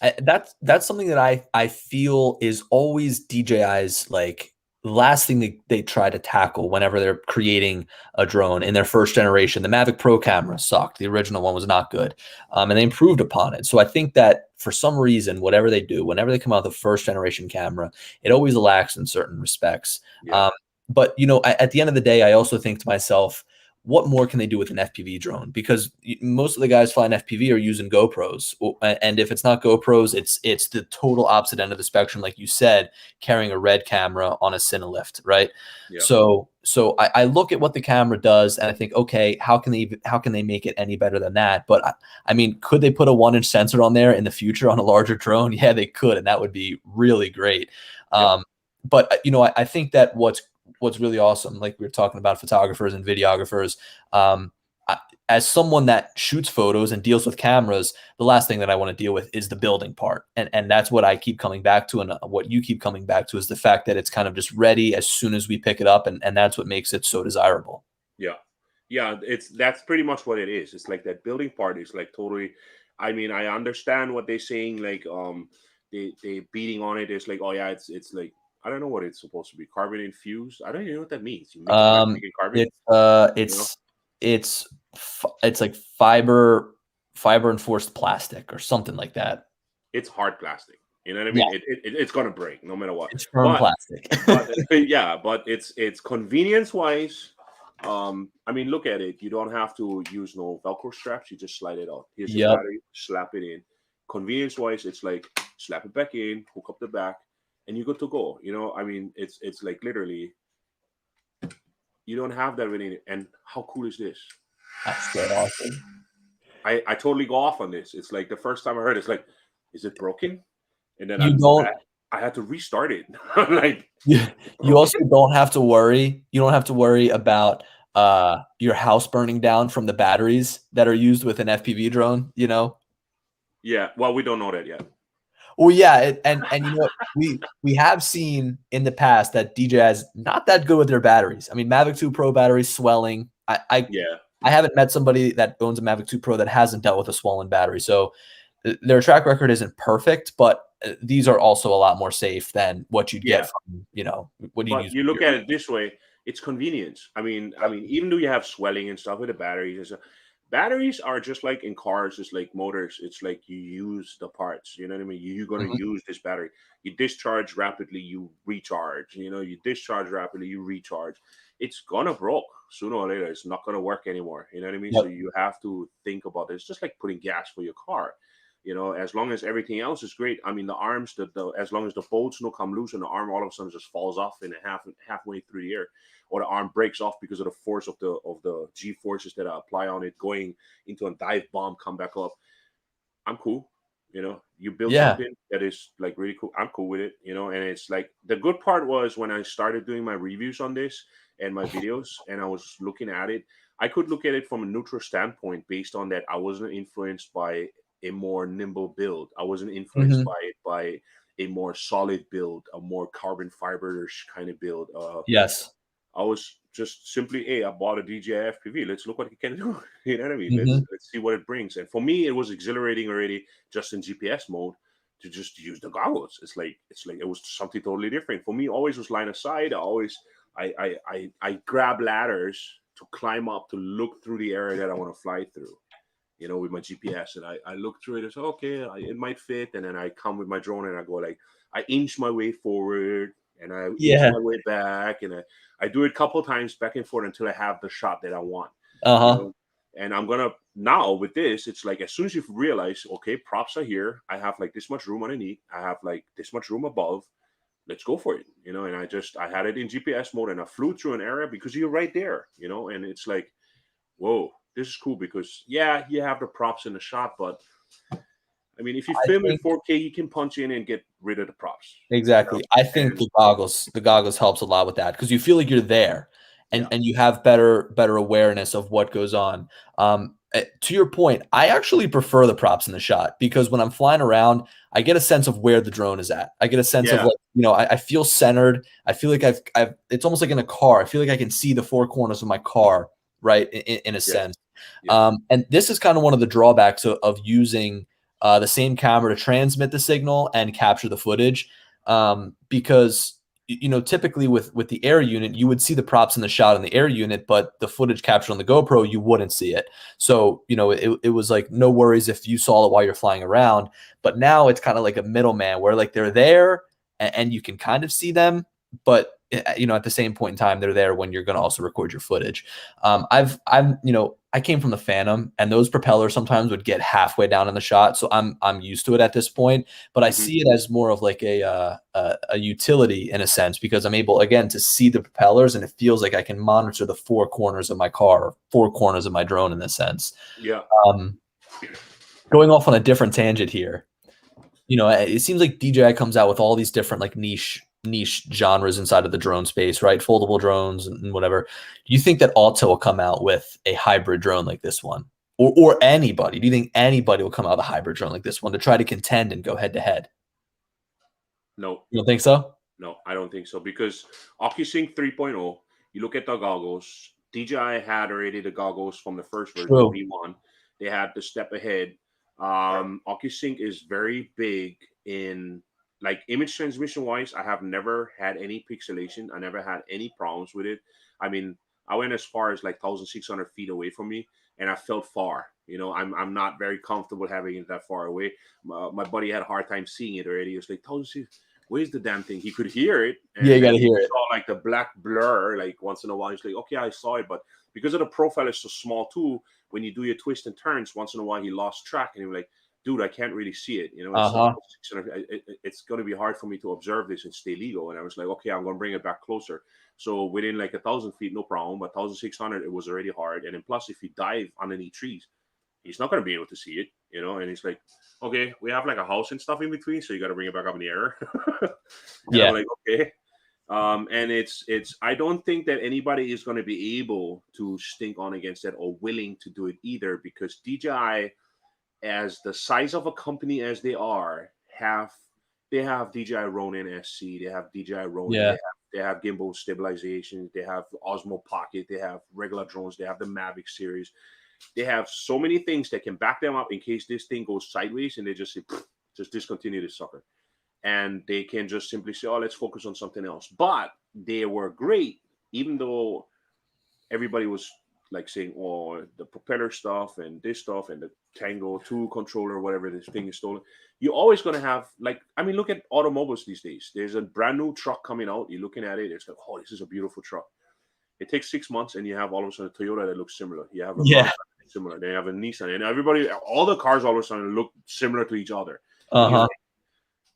that's something that I feel is always DJI's like last thing they try to tackle whenever they're creating a drone in their first generation. The Mavic Pro camera sucked. The original one was not good. And they improved upon it. So I think that for some reason, whatever they do, whenever they come out with a first generation camera, it always lacks in certain respects. Yeah. But at the end of the day, I also think to myself, what more can they do with an FPV drone? Because most of the guys flying FPV are using GoPros, and if it's not GoPros, it's the total opposite end of the spectrum, like you said, carrying a red camera on a Cinelift, right? Yeah. So I look at what the camera does, and I think, okay, how can they make it any better than that? But I mean, could they put a 1-inch sensor on there in the future on a larger drone? Yeah, they could, and that would be really great. Yeah. But I think that what's really awesome, like we were talking about photographers and videographers, as someone that shoots photos and deals with cameras, the last thing that I want to deal with is the building part. And that's what I keep coming back to. And what you keep coming back to is the fact that it's kind of just ready as soon as we pick it up. And that's what makes it so desirable. Yeah. Yeah. That's pretty much what it is. It's like that building part is like totally, I mean, I understand what they're saying. Like, they beating on it. It's like, oh yeah, it's like, I don't know what it's supposed to be. Carbon infused. I don't even know what that means. You mix plastic and carbon. It's like fiber enforced plastic or something like that. It's hard plastic. You know what I mean? Yeah. It's gonna break no matter what. It's firm plastic. but it's convenience wise. I mean, look at it. You don't have to use no Velcro straps. You just slide it out. Here's your battery. Slap it in. Convenience wise, it's like slap it back in, hook up the back, and you're good to go. You know, I mean, it's like literally, you don't have that really. And how cool is this? That's so awesome. I totally go off on this. It's like the first time I heard it, it's like, is it broken? And then I had to restart it. Like, you also don't have to worry. You don't have to worry about your house burning down from the batteries that are used with an FPV drone, you know? Yeah, well, we don't know that yet. Well, yeah, and you know what? we have seen in the past that DJI is not that good with their batteries. I mean, Mavic 2 Pro batteries swelling. I haven't met somebody that owns a Mavic 2 Pro that hasn't dealt with a swollen battery. So their track record isn't perfect, but these are also a lot more safe than what you'd get from, you know, what you use. You look at it this way, it's convenience. I mean, even though you have swelling and stuff with the batteries, batteries are just like in cars, it's like motors. It's like you use the parts. You know what I mean? You're going to use this battery. You discharge rapidly, you recharge. You know, you discharge rapidly, you recharge. It's gonna broke sooner or later. It's not gonna work anymore. You know what I mean? So you have to think about it. It's just like putting gas for your car. You know, as long as everything else is great. I mean, the arms, as long as the bolts don't come loose and the arm all of a sudden just falls off in halfway through the air, or the arm breaks off because of the force of the G forces that I apply on it, going into a dive bomb, come back up. I'm cool. You know, you build something that is like really cool. I'm cool with it. You know, and it's like the good part was when I started doing my reviews on this and my videos, and I was looking at it, I could look at it from a neutral standpoint based on that I wasn't influenced by a more nimble build. I wasn't influenced by a more solid build, a more carbon fiber-ish kind of build. Yes. I was just simply, hey, I bought a DJI FPV. Let's look what it can do. You know what I mean? Let's see what it brings. And for me, it was exhilarating already just in GPS mode to just use the goggles. It's like it was something totally different. For me, always was line of sight. I grab ladders to climb up to look through the area that I want to fly through. You know, with my GPS, and I look through it and say, okay, it might fit. And then I come with my drone and I go like, I inch my way forward and I inch my way back, and I do it a couple of times back and forth until I have the shot that I want. You know? And I'm gonna now with this, it's like as soon as you realize, okay, props are here. I have like this much room underneath. I have like this much room above. Let's go for it. You know, and I had it in GPS mode and I flew through an area because you're right there. You know, and it's like, whoa. This is cool because you have the props in the shot, but I mean, if you film in 4K, you can punch in and get rid of the props. Exactly. You know? I think the goggles helps a lot with that because you feel like you're there, and you have better awareness of what goes on. To your point, I actually prefer the props in the shot because when I'm flying around, I get a sense of where the drone is at. I get a sense of like, you know, I feel centered. I feel like I've it's almost like in a car. I feel like I can see the four corners of my car, right? In a sense. And this is kind of one of the drawbacks of using the same camera to transmit the signal and capture the footage, because you know, typically with the air unit, you would see the props in the shot on the air unit, but the footage captured on the GoPro, you wouldn't see it. So, you know, it was like no worries if you saw it while you're flying around. But now it's kind of like a middleman where like they're there and you can kind of see them, but at the same point in time, they're there when you're going to also record your footage. I came from the Phantom, and those propellers sometimes would get halfway down in the shot, so I'm used to it at this point. But I see it as more of like a utility in a sense, because I'm able again to see the propellers, and it feels like I can monitor the four corners of my car, or four corners of my drone in this sense. Yeah. Going off on a different tangent here, it seems like DJI comes out with all these different like niche genres inside of the drone space, right? Foldable drones and whatever. Do you think that Autel will come out with a hybrid drone like this one? Or anybody? Do you think anybody will come out with a hybrid drone like this one to try to contend and go head to head? No. You don't think so? No, I don't think so, because OcuSync 3.0, you look at the goggles, DJI had already the goggles from the first version, True. V1. They had the step ahead. OcuSync is very big in like image transmission wise. I have never had any pixelation. I never had any problems with it. I mean, I went as far as like 1,600 feet away from me, and I felt far. I'm not very comfortable having it that far away. My buddy had a hard time seeing it already. He was like, 1,600, where's the damn thing? He could hear it. And yeah, you gotta hear it. Saw like the black blur, like once in a while. He's like, okay, I saw it, but because of the profile is so small too, when you do your twists and turns, once in a while he lost track, and he was like, dude, I can't really see it. It's going to be hard for me to observe this and stay legal. And I was like, okay, I'm going to bring it back closer. So within like 1,000 feet, no problem. But 1,600, it was already hard. And then plus, if you dive underneath trees, he's not going to be able to see it, And he's like, okay, we have like a house and stuff in between, so you got to bring it back up in the air. Yeah. I'm like, okay. And it's I don't think that anybody is going to be able to stink on against that or willing to do it either, because DJI, as the size of a company as they are, they have DJI Ronin SC, they have DJI Ronin, they have gimbal stabilization, they have Osmo Pocket, they have regular drones, they have the Mavic series. They have so many things that can back them up in case this thing goes sideways, and they just say, just discontinue this sucker. And they can just simply say, oh, let's focus on something else. But they were great, even though everybody was like saying, oh, the propeller stuff and this stuff and the Tango 2 controller, whatever this thing is stolen. You're always going to have, look at automobiles these days. There's a brand new truck coming out. You're looking at it. It's like, oh, this is a beautiful truck. It takes 6 months, and you have all of a sudden a Toyota that looks similar. You have a Mazda similar. They have a Nissan, and all the cars all of a sudden look similar to each other. Like,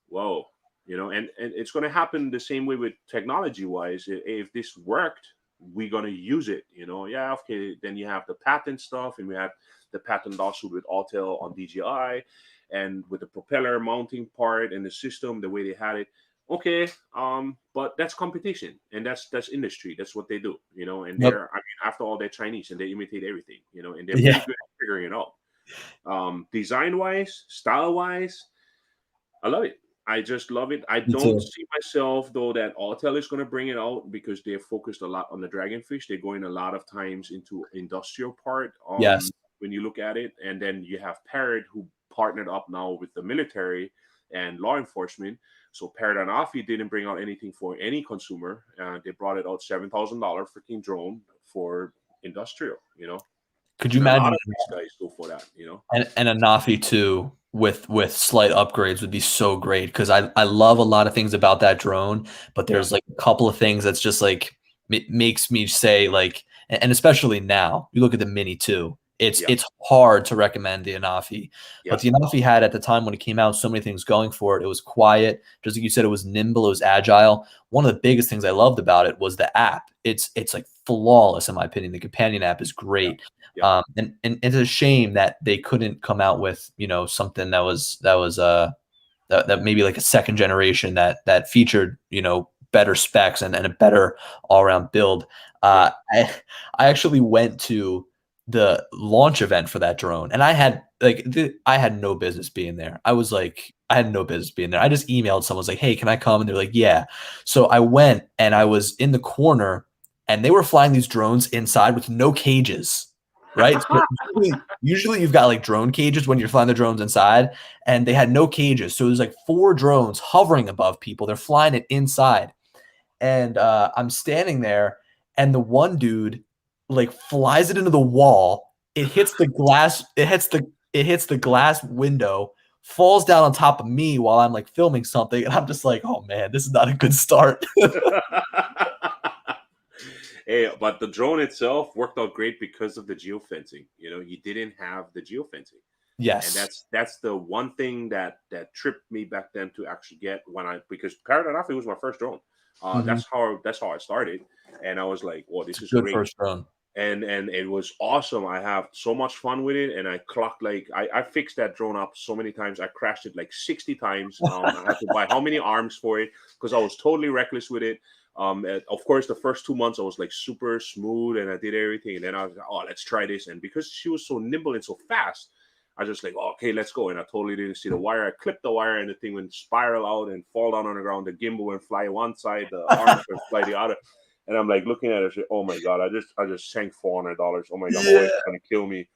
whoa, and it's going to happen the same way with technology-wise. If this worked, we're going to use it, Yeah, okay, then you have the patent stuff, and we have the patent lawsuit with Autel on DJI, and with the propeller mounting part and the system, the way they had it. Okay, but that's competition, and that's industry. That's what they do, And after all, they're Chinese, and they imitate everything, and they're pretty good at figuring it out. Design-wise, style-wise, I love it. I just love it. I don't see myself, though, that Autel is going to bring it out, because they're focused a lot on the Dragonfish. They're going a lot of times into industrial part. When you look at it, and then you have Parrot, who partnered up now with the military and law enforcement. So Parrot and Afi didn't bring out anything for any consumer. They brought it out $7,000 freaking drone for industrial. Could you imagine? A lot of these guys go for that. And a Nafi 2 with slight upgrades would be so great, because I love a lot of things about that drone, but there's like a couple of things that's just like it makes me say, like, and especially now you look at the Mini 2. It's hard to recommend the Anafi, but the Anafi had, at the time when it came out, so many things going for it. It was quiet, just like you said. It was nimble, it was agile. One of the biggest things I loved about it was the app. It's like flawless in my opinion. The companion app is great. And it's a shame that they couldn't come out with something that was that maybe like a second generation that featured better specs and a better all-around build. I actually went to the launch event for that drone, and I had no business being there. I had no business being there. I just emailed someone, was like, hey, can I come? And they're like, yeah. So I went, and I was in the corner, and they were flying these drones inside with no cages, right? So usually you've got like drone cages when you're flying the drones inside, and they had no cages. So there's like 4 drones hovering above people. They're flying it inside. And I'm standing there, and the one dude like flies it into the wall. It hits the glass. It hits the glass window, falls down on top of me while I'm like filming something. And I'm just like, oh man, this is not a good start. Hey, but the drone itself worked out great because of the geofencing. You didn't have the geofencing. And Yes. that's the one thing that tripped me back then to actually get because Paradise was my first drone. Mhm. That's how I started, and I was like, "Well, It's this a is good great," first drone. and it was awesome. I have so much fun with it, and I clocked I fixed that drone up so many times. I crashed it like 60 times. I had to buy how many arms for it because I was totally reckless with it. And of course, the first 2 months I was like super smooth and I did everything, and then I was like, "Oh, let's try this." And because she was so nimble and so fast, I just like, oh, okay, let's go. And I totally didn't see the wire. I clipped the wire, and the thing went spiral out and fall down on the ground. The gimbal went fly one side, the arms went fly the other. And I'm like looking at it, say, oh my god, I just sank $400. Oh my god, my Yeah. wife's gonna kill me.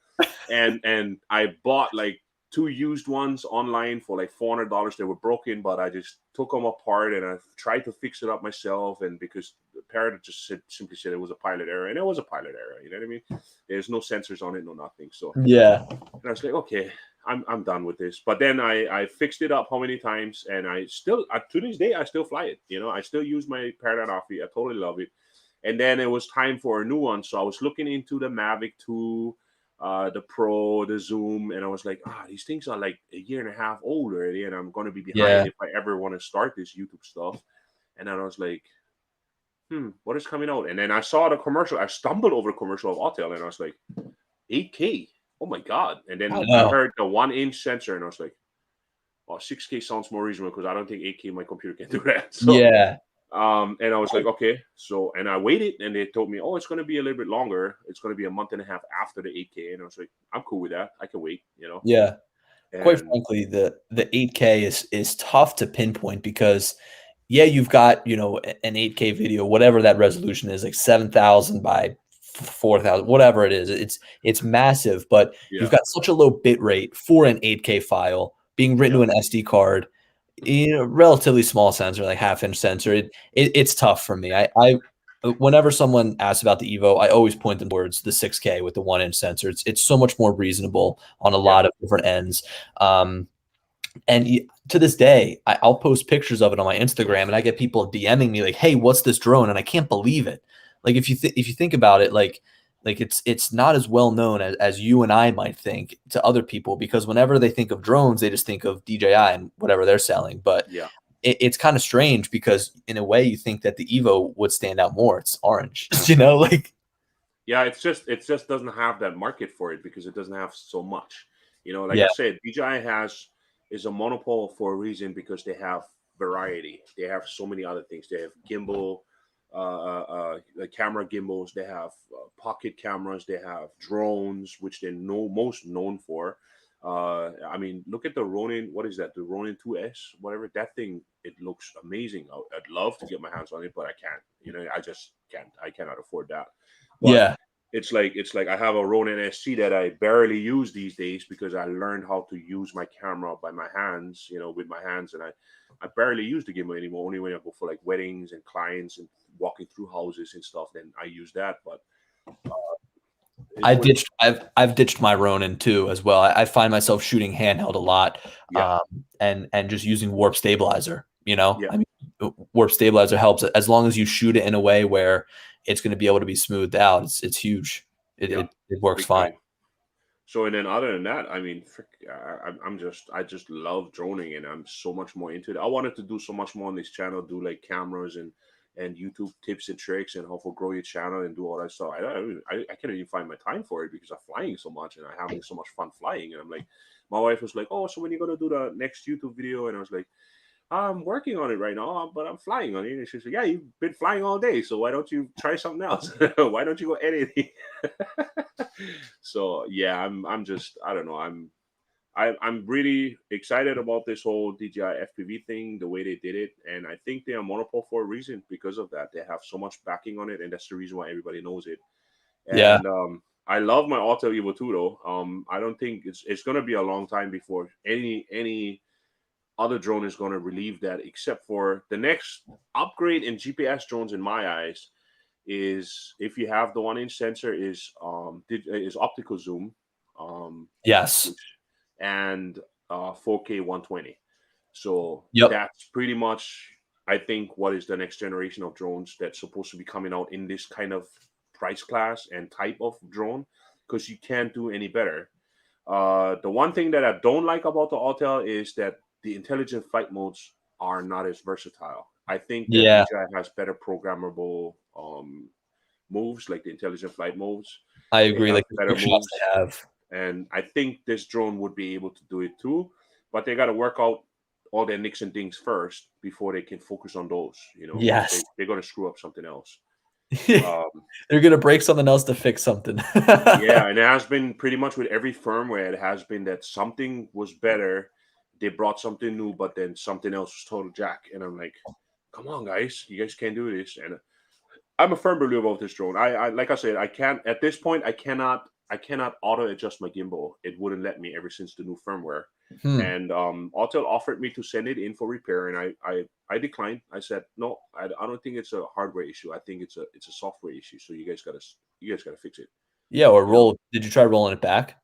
And I bought like two used ones online for like $400. They were broken, but I just took them apart and I tried to fix it up myself. And because the parrot just simply said it was a pilot error, and it was a pilot error. You know what I mean? There's no sensors on it, no nothing. So Yeah. and I was like, okay, I'm done with this. But then I fixed it up how many times, and I still to this day I still fly it. I still use my Paradigm Offie. I totally love it. And then it was time for a new one, so I was looking into the Mavic 2, the Pro, the Zoom, and I was like, these things are like a year and a half old already, and I'm going to be behind Yeah. if I ever want to start this YouTube stuff. And then I was like, what is coming out? And then I saw the commercial. I stumbled over a commercial of Autel, and I was like, 8K. Oh my god! And I then I know. heard the 1-inch sensor, and I was like, "Oh, 6K sounds more reasonable because I don't think 8K my computer can do that." So, Yeah. and I was like, "Okay." So, and I waited, and they told me, "Oh, it's going to be a little bit longer. It's going to be a month and a half after the 8K." And I was like, "I'm cool with that. I can wait." Yeah. Quite And frankly, the 8K is tough to pinpoint because yeah, you've got, an 8K video, whatever that resolution is, like 7,000 by 4,000, whatever it is. It's massive, but you've yeah, got such a low bit rate for an 8K file being written yeah, to an SD card. Relatively small sensor, like half-inch sensor. It's tough for me. Whenever someone asks about the Evo, I always point them towards the 6K with the 1-inch sensor. It's so much more reasonable on a yeah, lot of different ends. And to this day, I'll post pictures of it on my Instagram, and I get people DMing me like, "Hey, what's this drone?" And I can't believe it. Like if you think about it, like it's not as well known as you and I might think to other people because whenever they think of drones, they just think of DJI and whatever they're selling. But yeah. it's kind of strange because in a way you think that the Evo would stand out more. It's orange, like Yeah, it just doesn't have that market for it because it doesn't have so much. Like yeah, I said, DJI is a monopole for a reason because they have variety. They have so many other things. They have gimbal, the camera gimbals. They have pocket cameras. They have drones, which they're most known for. I mean, look at the Ronin. What is that? The Ronin 2S, whatever that thing. It looks amazing. I'd love to get my hands on it, but I can't. I just can't. I cannot afford that. But yeah, it's like I have a Ronin SC that I barely use these days because I learned how to use my camera by my hands, with my hands, and I barely use the gimbal anymore. Only when I go for like weddings and clients and walking through houses and stuff, then I use that. But I when ditched. I've ditched my Ronin too as well. I find myself shooting handheld a lot, yeah, and just using warp stabilizer. yeah, I mean, warp stabilizer helps as long as you shoot it in a way where it's going to be able to be smoothed out. It's huge. It yeah, it works big fine. time. So and then other than that, I mean, I just love droning, and I'm so much more into it. I wanted to do so much more on this channel, do like cameras and YouTube tips and tricks and how to grow your channel and do all that stuff. I can't even find my time for it because I'm flying so much and I'm having so much fun flying. And I'm like, my wife was like, "Oh, so when you gonna do the next YouTube video?" And I was like, "I'm working on it right now, but I'm flying on it." And she's like, "Yeah, you've been flying all day, so why don't you try something else? Why don't you go editing?" So yeah, I'm just I don't know. I'm really excited about this whole DJI FPV thing, the way they did it, and I think they are monopole for a reason because of that. They have so much backing on it, and that's the reason why everybody knows it. Yeah, And I love my Autel Evo 2 though. I don't think it's gonna be a long time before any other drone is gonna relieve that, except for the next upgrade in GPS drones in my eyes is if you have the 1-inch sensor is optical zoom, um, yes, which and 4K 120. So yep. that's pretty much. I think what is the next generation of drones that's supposed to be coming out in this kind of price class and type of drone, because you can't do any better. The one thing that I don't like about the Autel is that the intelligent flight modes are not as versatile. I think that Yeah, DJI has better programmable moves, like the intelligent flight modes. I They agree. have Like the better trick shots moves, they have. and I think this drone would be able to do it too. But they got to work out all their nicks and dings first before they can focus on those. Because Yes. they're going to screw up something else. Um, They're gonna break something else to fix something. Yeah, and it has been pretty much with every firmware. It has been that something was better. They brought something new, but then something else was total jack. And I'm like, come on, guys, you guys can't do this. And I'm a firm believer of this drone. I like I said, I can't at this point. I cannot auto adjust my gimbal. It wouldn't let me ever since the new firmware. Hmm. And Autel offered me to send it in for repair, and I declined. I said no, I don't think it's a hardware issue. I think it's a software issue. So you guys gotta fix it. Yeah, or You know. roll. Did you try rolling it back?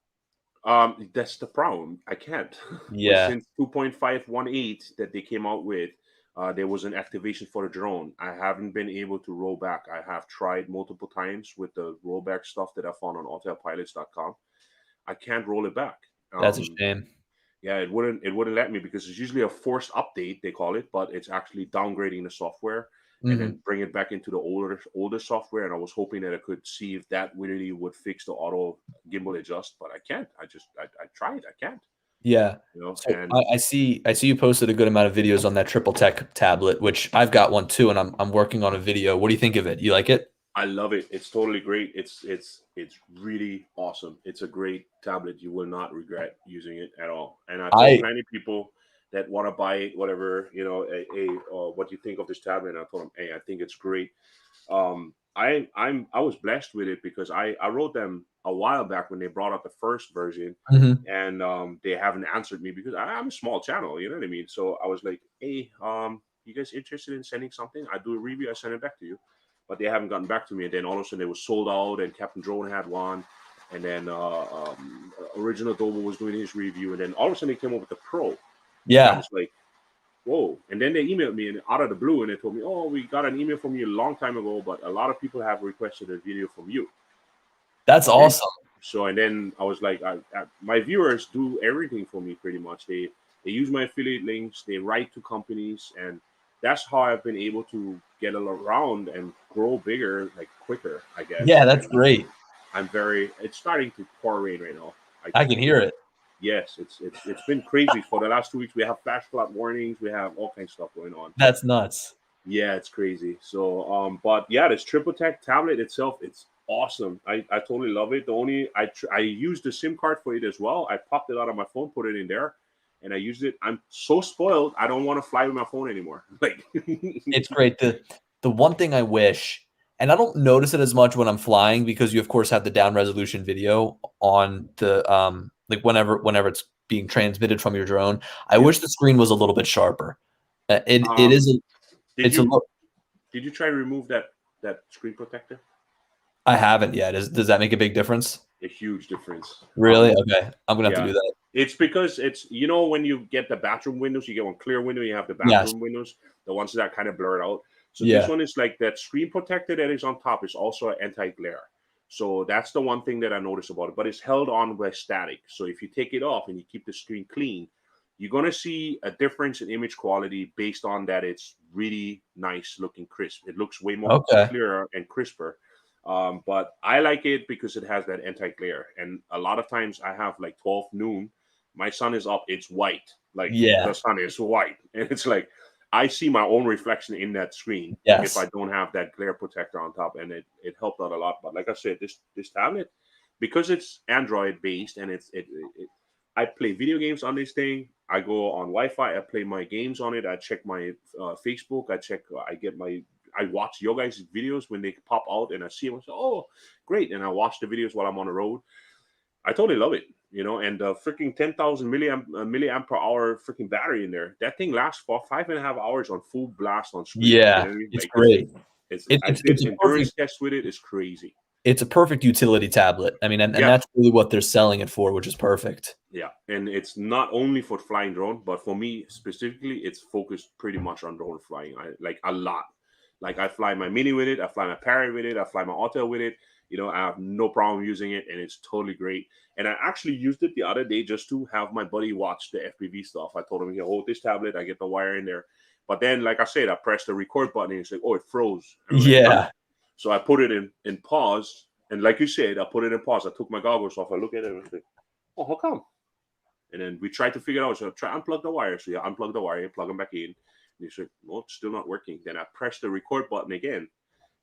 That's the problem. I can't. But Yeah, since 2.518 that they came out with, there was an activation for the drone. I haven't been able to roll back. I have tried multiple times with the rollback stuff that I found on autelpilots.com. I can't roll it back. that's a Um, shame. yeah, it wouldn't let me because it's usually a forced update they call it, but it's actually downgrading the software and Mhm. then bring it back into the older software. And I was hoping that I could see if that really would fix the auto gimbal adjust, but I can't. I tried. I can't. Yeah. So And I see you posted a good amount of videos on that triple tech tablet, which I've got one too, and I'm working on a video. What do you think of it? You like it? I love it. It's totally great. It's really awesome. It's a great tablet. You will not regret using it at all. And I told I many people that want to buy it, whatever, what do you think of this tablet? And I told them, hey, I think it's great. I was blessed with it because I wrote them a while back when they brought out the first version, Mhm. and they haven't answered me because I'm a small channel, you know what I mean. So I was like, hey, you guys interested in sending something? I do a review, I send it back to you, but they haven't gotten back to me. And then all of a sudden they was sold out, and Captain Drone had one, and then Original Dobo was doing his review, and then all of a sudden they came up with the Pro, and I Yeah, was like, whoa. And then they emailed me and out of the blue and they told me, oh, we got an email from you a long time ago, but a lot of people have requested a video from you. that's Okay. awesome. So, and then I was like, my viewers do everything for me pretty much. They use my affiliate links, they write to companies, and that's how I've been able to get around and grow bigger, like quicker, I Yeah, guess. that's And great. it's starting to pour rain right now. I can hear it. Yes, it's been crazy for the last 2 weeks. We have flash flood warnings, we have all kinds of stuff going on. That's nuts. Yeah, it's crazy. So, but yeah, this triple tech tablet itself, it's awesome. I totally love it. The only I used the SIM card for it as well. I popped it out of my phone, put it in there, and I used it. I'm so spoiled. I don't want to fly with my phone anymore. Like, It's great. The one thing I wish, and I don't notice it as much when I'm flying because you of course have the down resolution video on the like whenever it's being transmitted from your drone. I yeah. wish the screen was a little bit sharper. It Um, is did it's a you little. did you try to remove that screen protector? I haven't yet. Does that make a big difference? A huge difference. Really? Okay, I'm gonna have to Yeah. do that. It's because it's when you get the bathroom windows, you get one clear window, you have the Yes. bathroom windows, the ones that kind of blurred out. So this Yeah. one is like that screen protector that is on top is also anti-glare. So that's the one thing that I noticed about it. But it's held on by static. So if you take it off and you keep the screen clean, you're gonna see a difference in image quality based on that it's really nice looking crisp. It looks way more Okay. clearer and crisper. But I like it because it has that anti-glare. And a lot of times I have like 12 noon, my sun is up, it's white. Like the Yeah. sun is white. And it's like I see my own reflection in that screen if I Yes. don't have that glare protector on top. And it helped out a lot. But like I said, this tablet, because it's Android based and I play video games on this thing. I go on Wi-Fi. I play my games on it. I check my Facebook. I get my. I watch your guys' videos when they pop out, and I see them. I say, "Oh, great!" And I watch the videos while I'm on the road. I totally love it, And the freaking 10,000 milliamp per hour freaking battery in there. That thing lasts for 5.5 hours on full blast on screen. You Yeah. know what I mean? It's Like this, great. it's It, I it's did it's a endurance perfect tests with it. It's crazy. It's a perfect utility tablet. I mean, and Yeah, that's really what they're selling it for, which is perfect. yeah, and it's not only for flying drone, but for me specifically, it's focused pretty much on drone flying. I like a lot. Like I fly my Mini with it, I fly my Parrot with it, I fly my Autel with it. You know, I have no problem using it, and it's totally great. And I actually used it the other day just to have my buddy watch the FPV stuff. I told him, "Here, hold this tablet. I get the wire in there." But then, like I said, I pressed the record button, and it's like, "Oh, it froze." And I'm like, "Huh?" Yeah. So I put it in pause, and like you said, I put it in pause. I took my goggles off. I look at it, and I was like, "Oh, how come?" And then we tried to figure it out. So I try unplug the wire. So you unplug the wire, plug them back in. And he's like, "No, it's still not working." Then I pressed the record button again,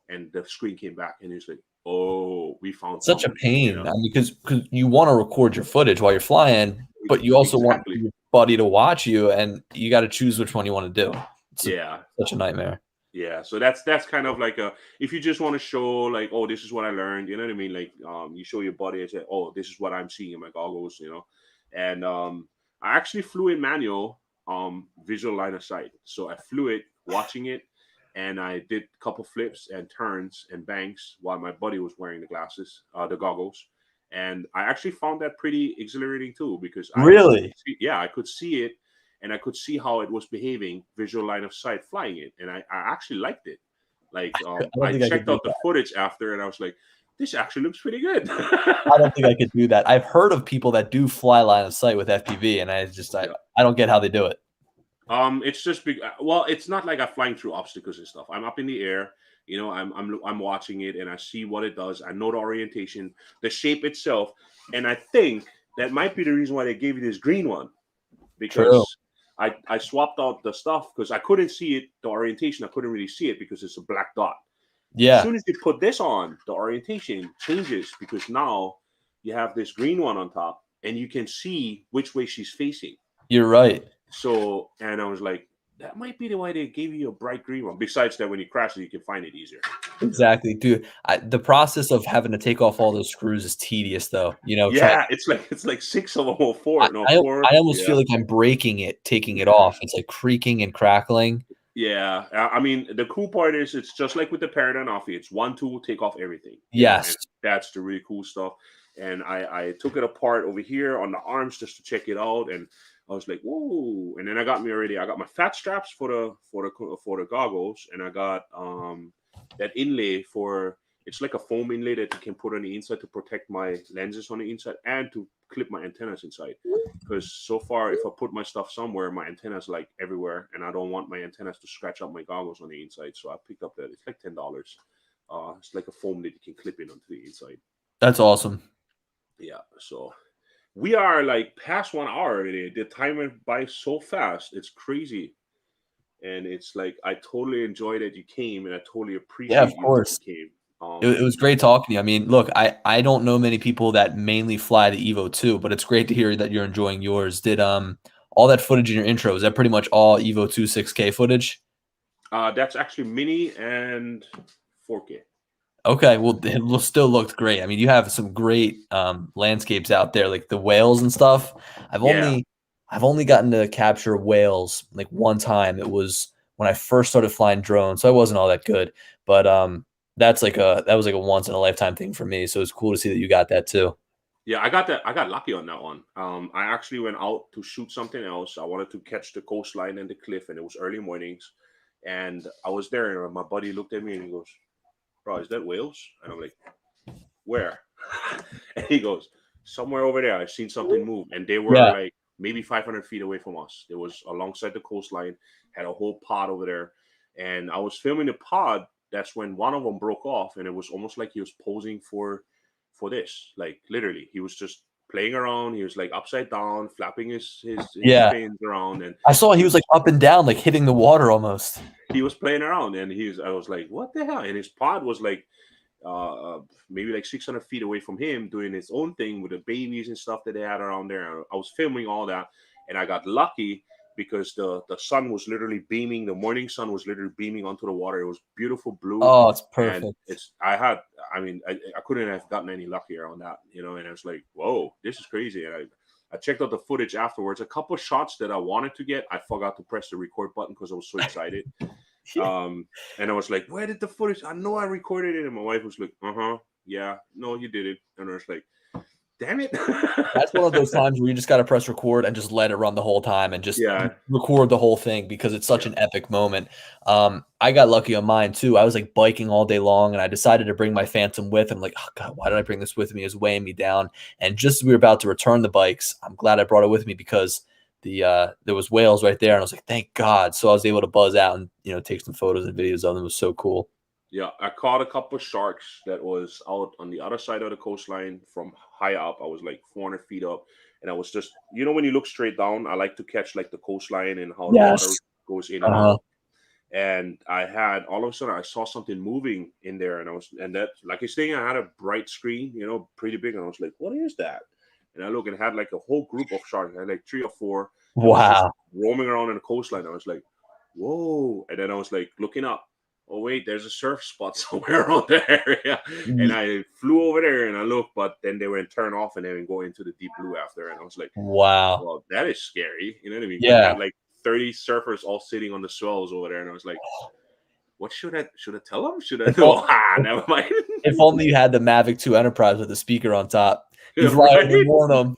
and the screen came back. And he's like, "Oh, we found Such a something." You pain. know, I mean, because you want to record your footage while you're flying, but you also want exactly. your buddy to watch you, and you got to choose which one you want to do. It's Yeah, such a nightmare. yeah. So that's kind of like a, if you just want to show like, "Oh, this is what I learned." You know what I mean? Like, you show your buddy and say, "Oh, this is what I'm seeing in my goggles." You know, and I actually flew in manual, visual line of sight. So I flew it, watching it, and I did a couple flips and turns and banks while my buddy was wearing the glasses, the goggles. And I actually found that pretty exhilarating too, because Really? yeah, I could see it, and I could see how it was behaving, visual line of sight flying it, and I actually liked it. Like, I don't I think I could checked do out the that. footage after, and I was like, this actually looks pretty good. I don't think I could do that. I've heard of people that do fly line of sight with FPV, and Yeah. I don't get how they do it. It's just well, it's not like I'm flying through obstacles and stuff. I'm up in the air, you know. I'm watching it, and I see what it does. I know the orientation, the shape itself, and I think that might be the reason why they gave you this green one, True. because I swapped out the stuff because I couldn't see it, the orientation. I couldn't really see it because it's a black dot. As Yeah, soon as you put this on, the orientation changes because now you have this green one on top, and you can see which way she's facing. you're right. So, and I was like, that might be the why they gave you a bright green one. Besides that, when you crash it, you can find it easier. You know? Exactly, dude. The process of having to take off all those screws is tedious, though. You know, try Yeah, it's like six of them or four. No, I four. I almost Yeah, feel like I'm breaking it, taking it yeah, off. It's like creaking and crackling. yeah. I mean, the cool part is it's just like with the Paradigm Offie. It's one tool, take off everything. You know, and Yes. that's the really cool stuff. And I took it apart over here on the arms just to check it out, and I was like, whoa! And then I got my fat straps for the goggles, and I got that inlay for, it's like a foam inlay that you can put on the inside to protect my lenses on the inside and to clip my antennas inside. Because so far, if I put my stuff somewhere, my antennas like everywhere, and I don't want my antennas to scratch up my goggles on the inside. So I picked up that. It's like $10. It's like a foam that you can clip in onto the inside. That's awesome. Yeah. So we are like past 1 hour already. The time went by so fast. It's crazy. And it's like I totally enjoy that you came, and I totally Yeah, of appreciate you that you course. came. It was great talking to you. I mean, look, I don't know many people that mainly fly the Evo 2, but it's great to hear that you're enjoying yours. Did all that footage in your intro, is that pretty much all Evo 2 6K footage? That's actually mini and 4K. Okay, well, still looked great. I mean, you have some great landscapes out there, like the whales and stuff. I've Yeah. only I've only gotten to capture whales like one time. It was when I first started flying drones, so I wasn't all that good. But that was like a once in a lifetime thing for me. So it's cool to see that you got that too. Yeah, I got that. I got lucky on that one. I actually went out to shoot something else. I wanted to catch the coastline and the cliff, and it was early mornings. And I was there, and my buddy looked at me and he goes, "Bro, is that whales?" And I'm like, "Where?" And he goes, "Somewhere over there. I've seen something move." And they were Yeah. like maybe 500 feet away from us. It was alongside the coastline, had a whole pod over there. And I was filming the pod. That's when one of them broke off, and it was almost like he was posing for this. Like literally, he was just playing around. He was like upside down, flapping his Yeah. fins around, and I saw he he was like up and down, like hitting the water almost. he was playing around. And I was like, what the hell? And his pod was like maybe like 600 feet away from him, doing his own thing with the babies and stuff that they had around there. I was filming all that, and I got lucky because the sun was literally beaming. The morning sun was literally beaming onto the water. It was beautiful blue, Oh, it's and perfect. I mean, I couldn't have gotten any luckier on that, you know. And I was like, whoa, this is crazy. And I checked out the footage afterwards. A couple shots that I wanted to get, I forgot to press the record button because I was so excited. Yeah. And I was like, where did the footage? I know I recorded it. And my wife was like, uh-huh. yeah, no, you did it. And I was like, damn it. That's one of those times where you just got to press record and just let it run the whole time and just Yeah. record the whole thing because it's such an epic moment. I got lucky on mine too. I was like biking all day long and I decided to bring my Phantom with. I'm like, oh God, why did I bring this with me? It was weighing me down. And just as we were about to return the bikes, I'm glad I brought it with me because there was whales right there. And I was like, thank God. So I was able to buzz out and, take some photos and videos of them. It was so cool. Yeah, I caught a couple of sharks that was out on the other side of the coastline from high up. I was like 400 feet up, and I was just, when you look straight down, I like to catch like the coastline and how the water Yes. goes in and out. And I had all of a sudden I saw something moving in there, and that like you're saying, I had a bright screen, pretty big, and I was like, what is that? And I look and had like a whole group of sharks. I had like 3 or 4. Wow. Roaming around in the coastline. I was like, whoa! And then I was like looking up. Oh wait, there's a surf spot somewhere around the area. And I flew over there and I looked, but then they were turn off and then go into the deep blue after. And I was like, wow. well, that is scary. You know what I mean? Yeah. I had like 30 surfers all sitting on the swells over there, and I was like, what should I tell them? Should I know? Never mind. If only you had the Mavic 2 Enterprise with a speaker on top. You'd Right? warn them.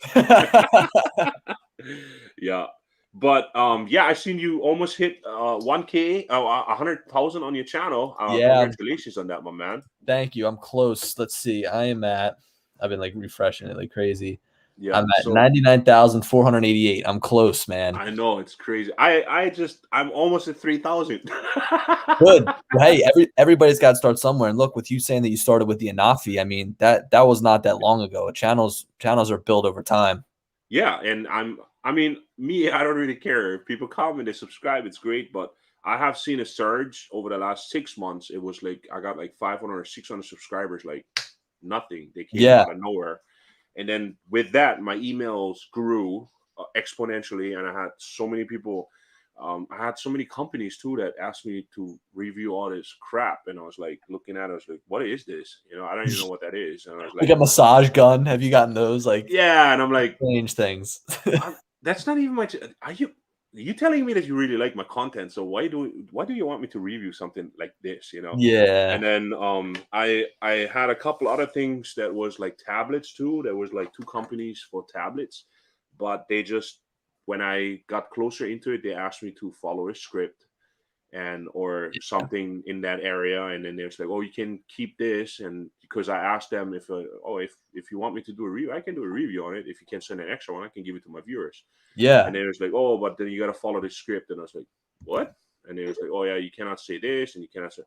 Yeah. But I seen you almost hit 1K, 100,000 on your channel. Congratulations on that, my man. Thank you. I'm close. Let's see. I've been like refreshing it like crazy. Yeah, I'm at 99,488. I'm close, man. I know, it's crazy. I'm almost at 3,000. Good. Hey, everybody's got to start somewhere. And look, with you saying that you started with the Anafi, I mean that was not that long ago. Channels are built over time. Yeah, and I don't really care if people comment, they subscribe. It's great, but I have seen a surge over the last 6 months. It was like I got like 500 or 600 subscribers, like nothing. They came out of nowhere. And then with that, my emails grew exponentially, and I had so many people. I had so many companies too that asked me to review all this crap, and I was like looking at it, I was like, "What is this?" I don't even know what that is. And I was like a massage gun. Have you gotten those? Like, yeah, and I'm like, strange things. That's not even my. Are you telling me that you really like my content? So why do you want me to review something like this? Yeah. And then I had a couple other things that was like tablets too. There was like 2 companies for tablets, but they just, when I got closer into it, they asked me to follow a script or something in that area, and then there's like, oh, you can keep this, and because I asked them if you want me to do a review, I can do a review on it. If you can send an extra one, I can give it to my viewers. Yeah. And then it was like, oh, but then you got to follow the script, and I was like, what? And it was like, oh yeah, you cannot say this, and you cannot say.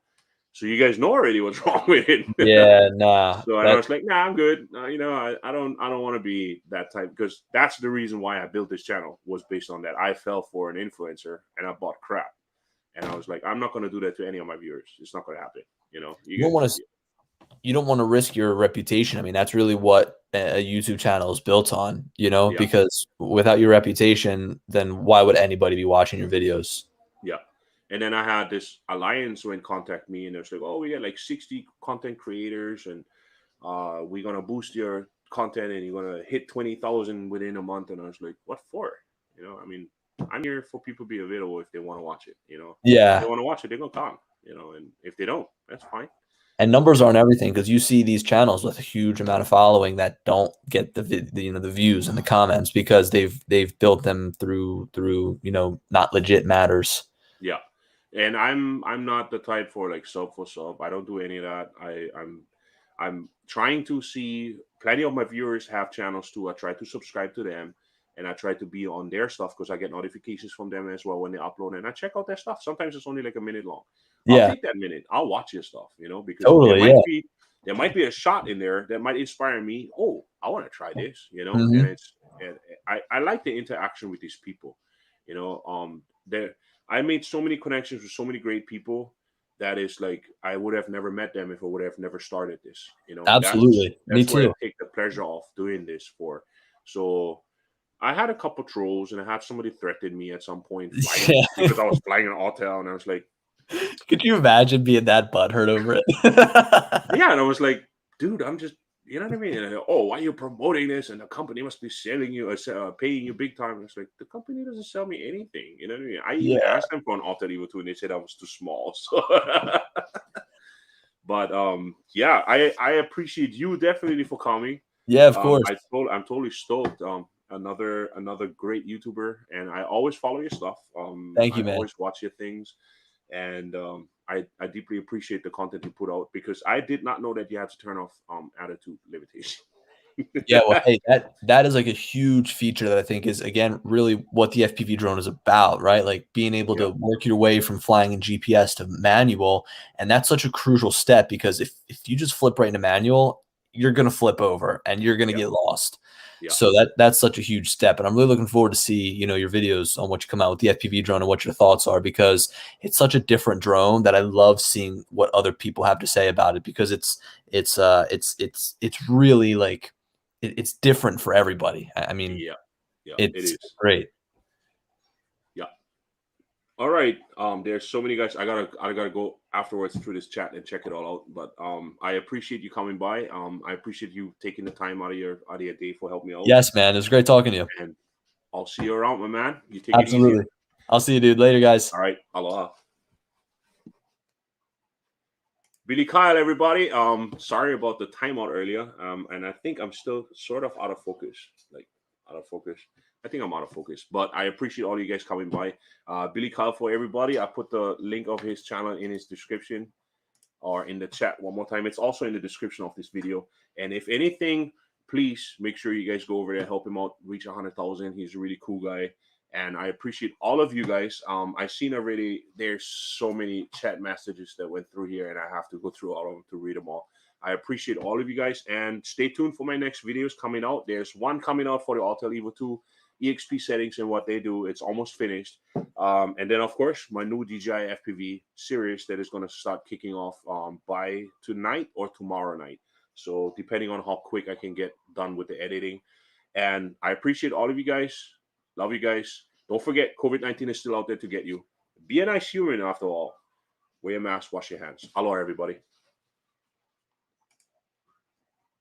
So you guys know already what's wrong with it. Yeah, nah. So I was like, nah, I'm good. I don't want to be that type, because that's the reason why I built this channel, was based on that. I fell for an influencer and I bought crap. And I was like, I'm not going to do that to any of my viewers. It's not going to happen. You don't want to risk your reputation. I mean, that's really what a YouTube channel is built on, because without your reputation, then why would anybody be watching your videos? Yeah. And then I had this alliance when contact me, and it was like, oh, we got like 60 content creators, and we're going to boost your content, and you're going to hit 20,000 within a month. And I was like, what for? I'm here for people to be available if they want to watch it. Yeah. If they want to watch it, they're going to come. And if they don't, that's fine. And numbers aren't everything, because you see these channels with a huge amount of following that don't get the views and the comments because they've built them through not legit matters. Yeah, and I'm not the type for like sub for sub. I don't do any of that. I'm trying to see plenty of my viewers have channels too. I try to subscribe to them, and I try to be on their stuff because I get notifications from them as well when they upload, and I check out their stuff. Sometimes it's only like a minute long. I'll take that minute. I'll watch your stuff, because there might be a shot in there that might inspire me. Oh, I want to try this, and I like the interaction with these people, I made so many connections with so many great people that is like, I would have never met them if I would have never started this, Absolutely. That's Me too. where I take the pleasure of doing this for. So I had a couple trolls, and I had somebody threaten me at some point because I was flying an Autel, and I was like, could you imagine being that butthurt over it? Yeah, and I was like, dude, I'm just, you know what I mean? And oh, why are you promoting this? And the company must be selling you, paying you big time. And it's like, the company doesn't sell me anything. You know what I mean? I even asked them for an Autel Evo 2, and they said I was too small. So But yeah, I appreciate you definitely for coming. Yeah, of course. I'm totally stoked. Another great YouTuber, and I always follow your stuff. Thank I you, man. always watch your things, and I deeply appreciate the content you put out, because I did not know that you had to turn off attitude limitation. Yeah, well, hey, that is like a huge feature that I think is, again, really what the FPV drone is about, right? Like being able Yeah, to work your way from flying in GPS to manual, and that's such a crucial step, because if you just flip right into manual, you're gonna flip over and you're gonna yeah, get lost. yeah, So that's such a huge step, and I'm really looking forward to see, your videos on what you come out with the FPV drone and what your thoughts are, because it's such a different drone that I love seeing what other people have to say about it, because it's really like it's different for everybody. I mean, yeah, yeah. It it's is. great. Yeah. All right. There's so many guys. I gotta go afterwards through this chat and check it all out. But I appreciate you coming by. I appreciate you taking the time out of your day for helping me out. Yes, man. It was great talking to you. And I'll see you around, my man. You take it easy. Absolutely. I'll see you, dude. Later, guys. All right. Aloha. Billy Kyle, everybody. Sorry about the timeout earlier. And I think I'm still sort of out of focus. Like out of focus. I think I'm out of focus. But I appreciate all you guys coming by. Billy Kyle, for everybody. I put the link of his channel in his description, or in the chat one more time. It's also in the description of this video. And if anything, please make sure you guys go over there, help him out, reach 100,000. He's a really cool guy. And I appreciate all of you guys. I've seen already there's so many chat messages that went through here, and I have to go through all of them to read them all. I appreciate all of you guys, and stay tuned for my next videos coming out. There's one coming out for the Autel Evo 2 EXP settings and what they do. It's almost finished. And then, of course, my new DJI FPV series that is going to start kicking off by tonight or tomorrow night. So depending on how quick I can get done with the editing. And I appreciate all of you guys. Love you guys. Don't forget, COVID-19 is still out there to get you. Be a nice human after all. Wear a mask, wash your hands. Aloha, everybody.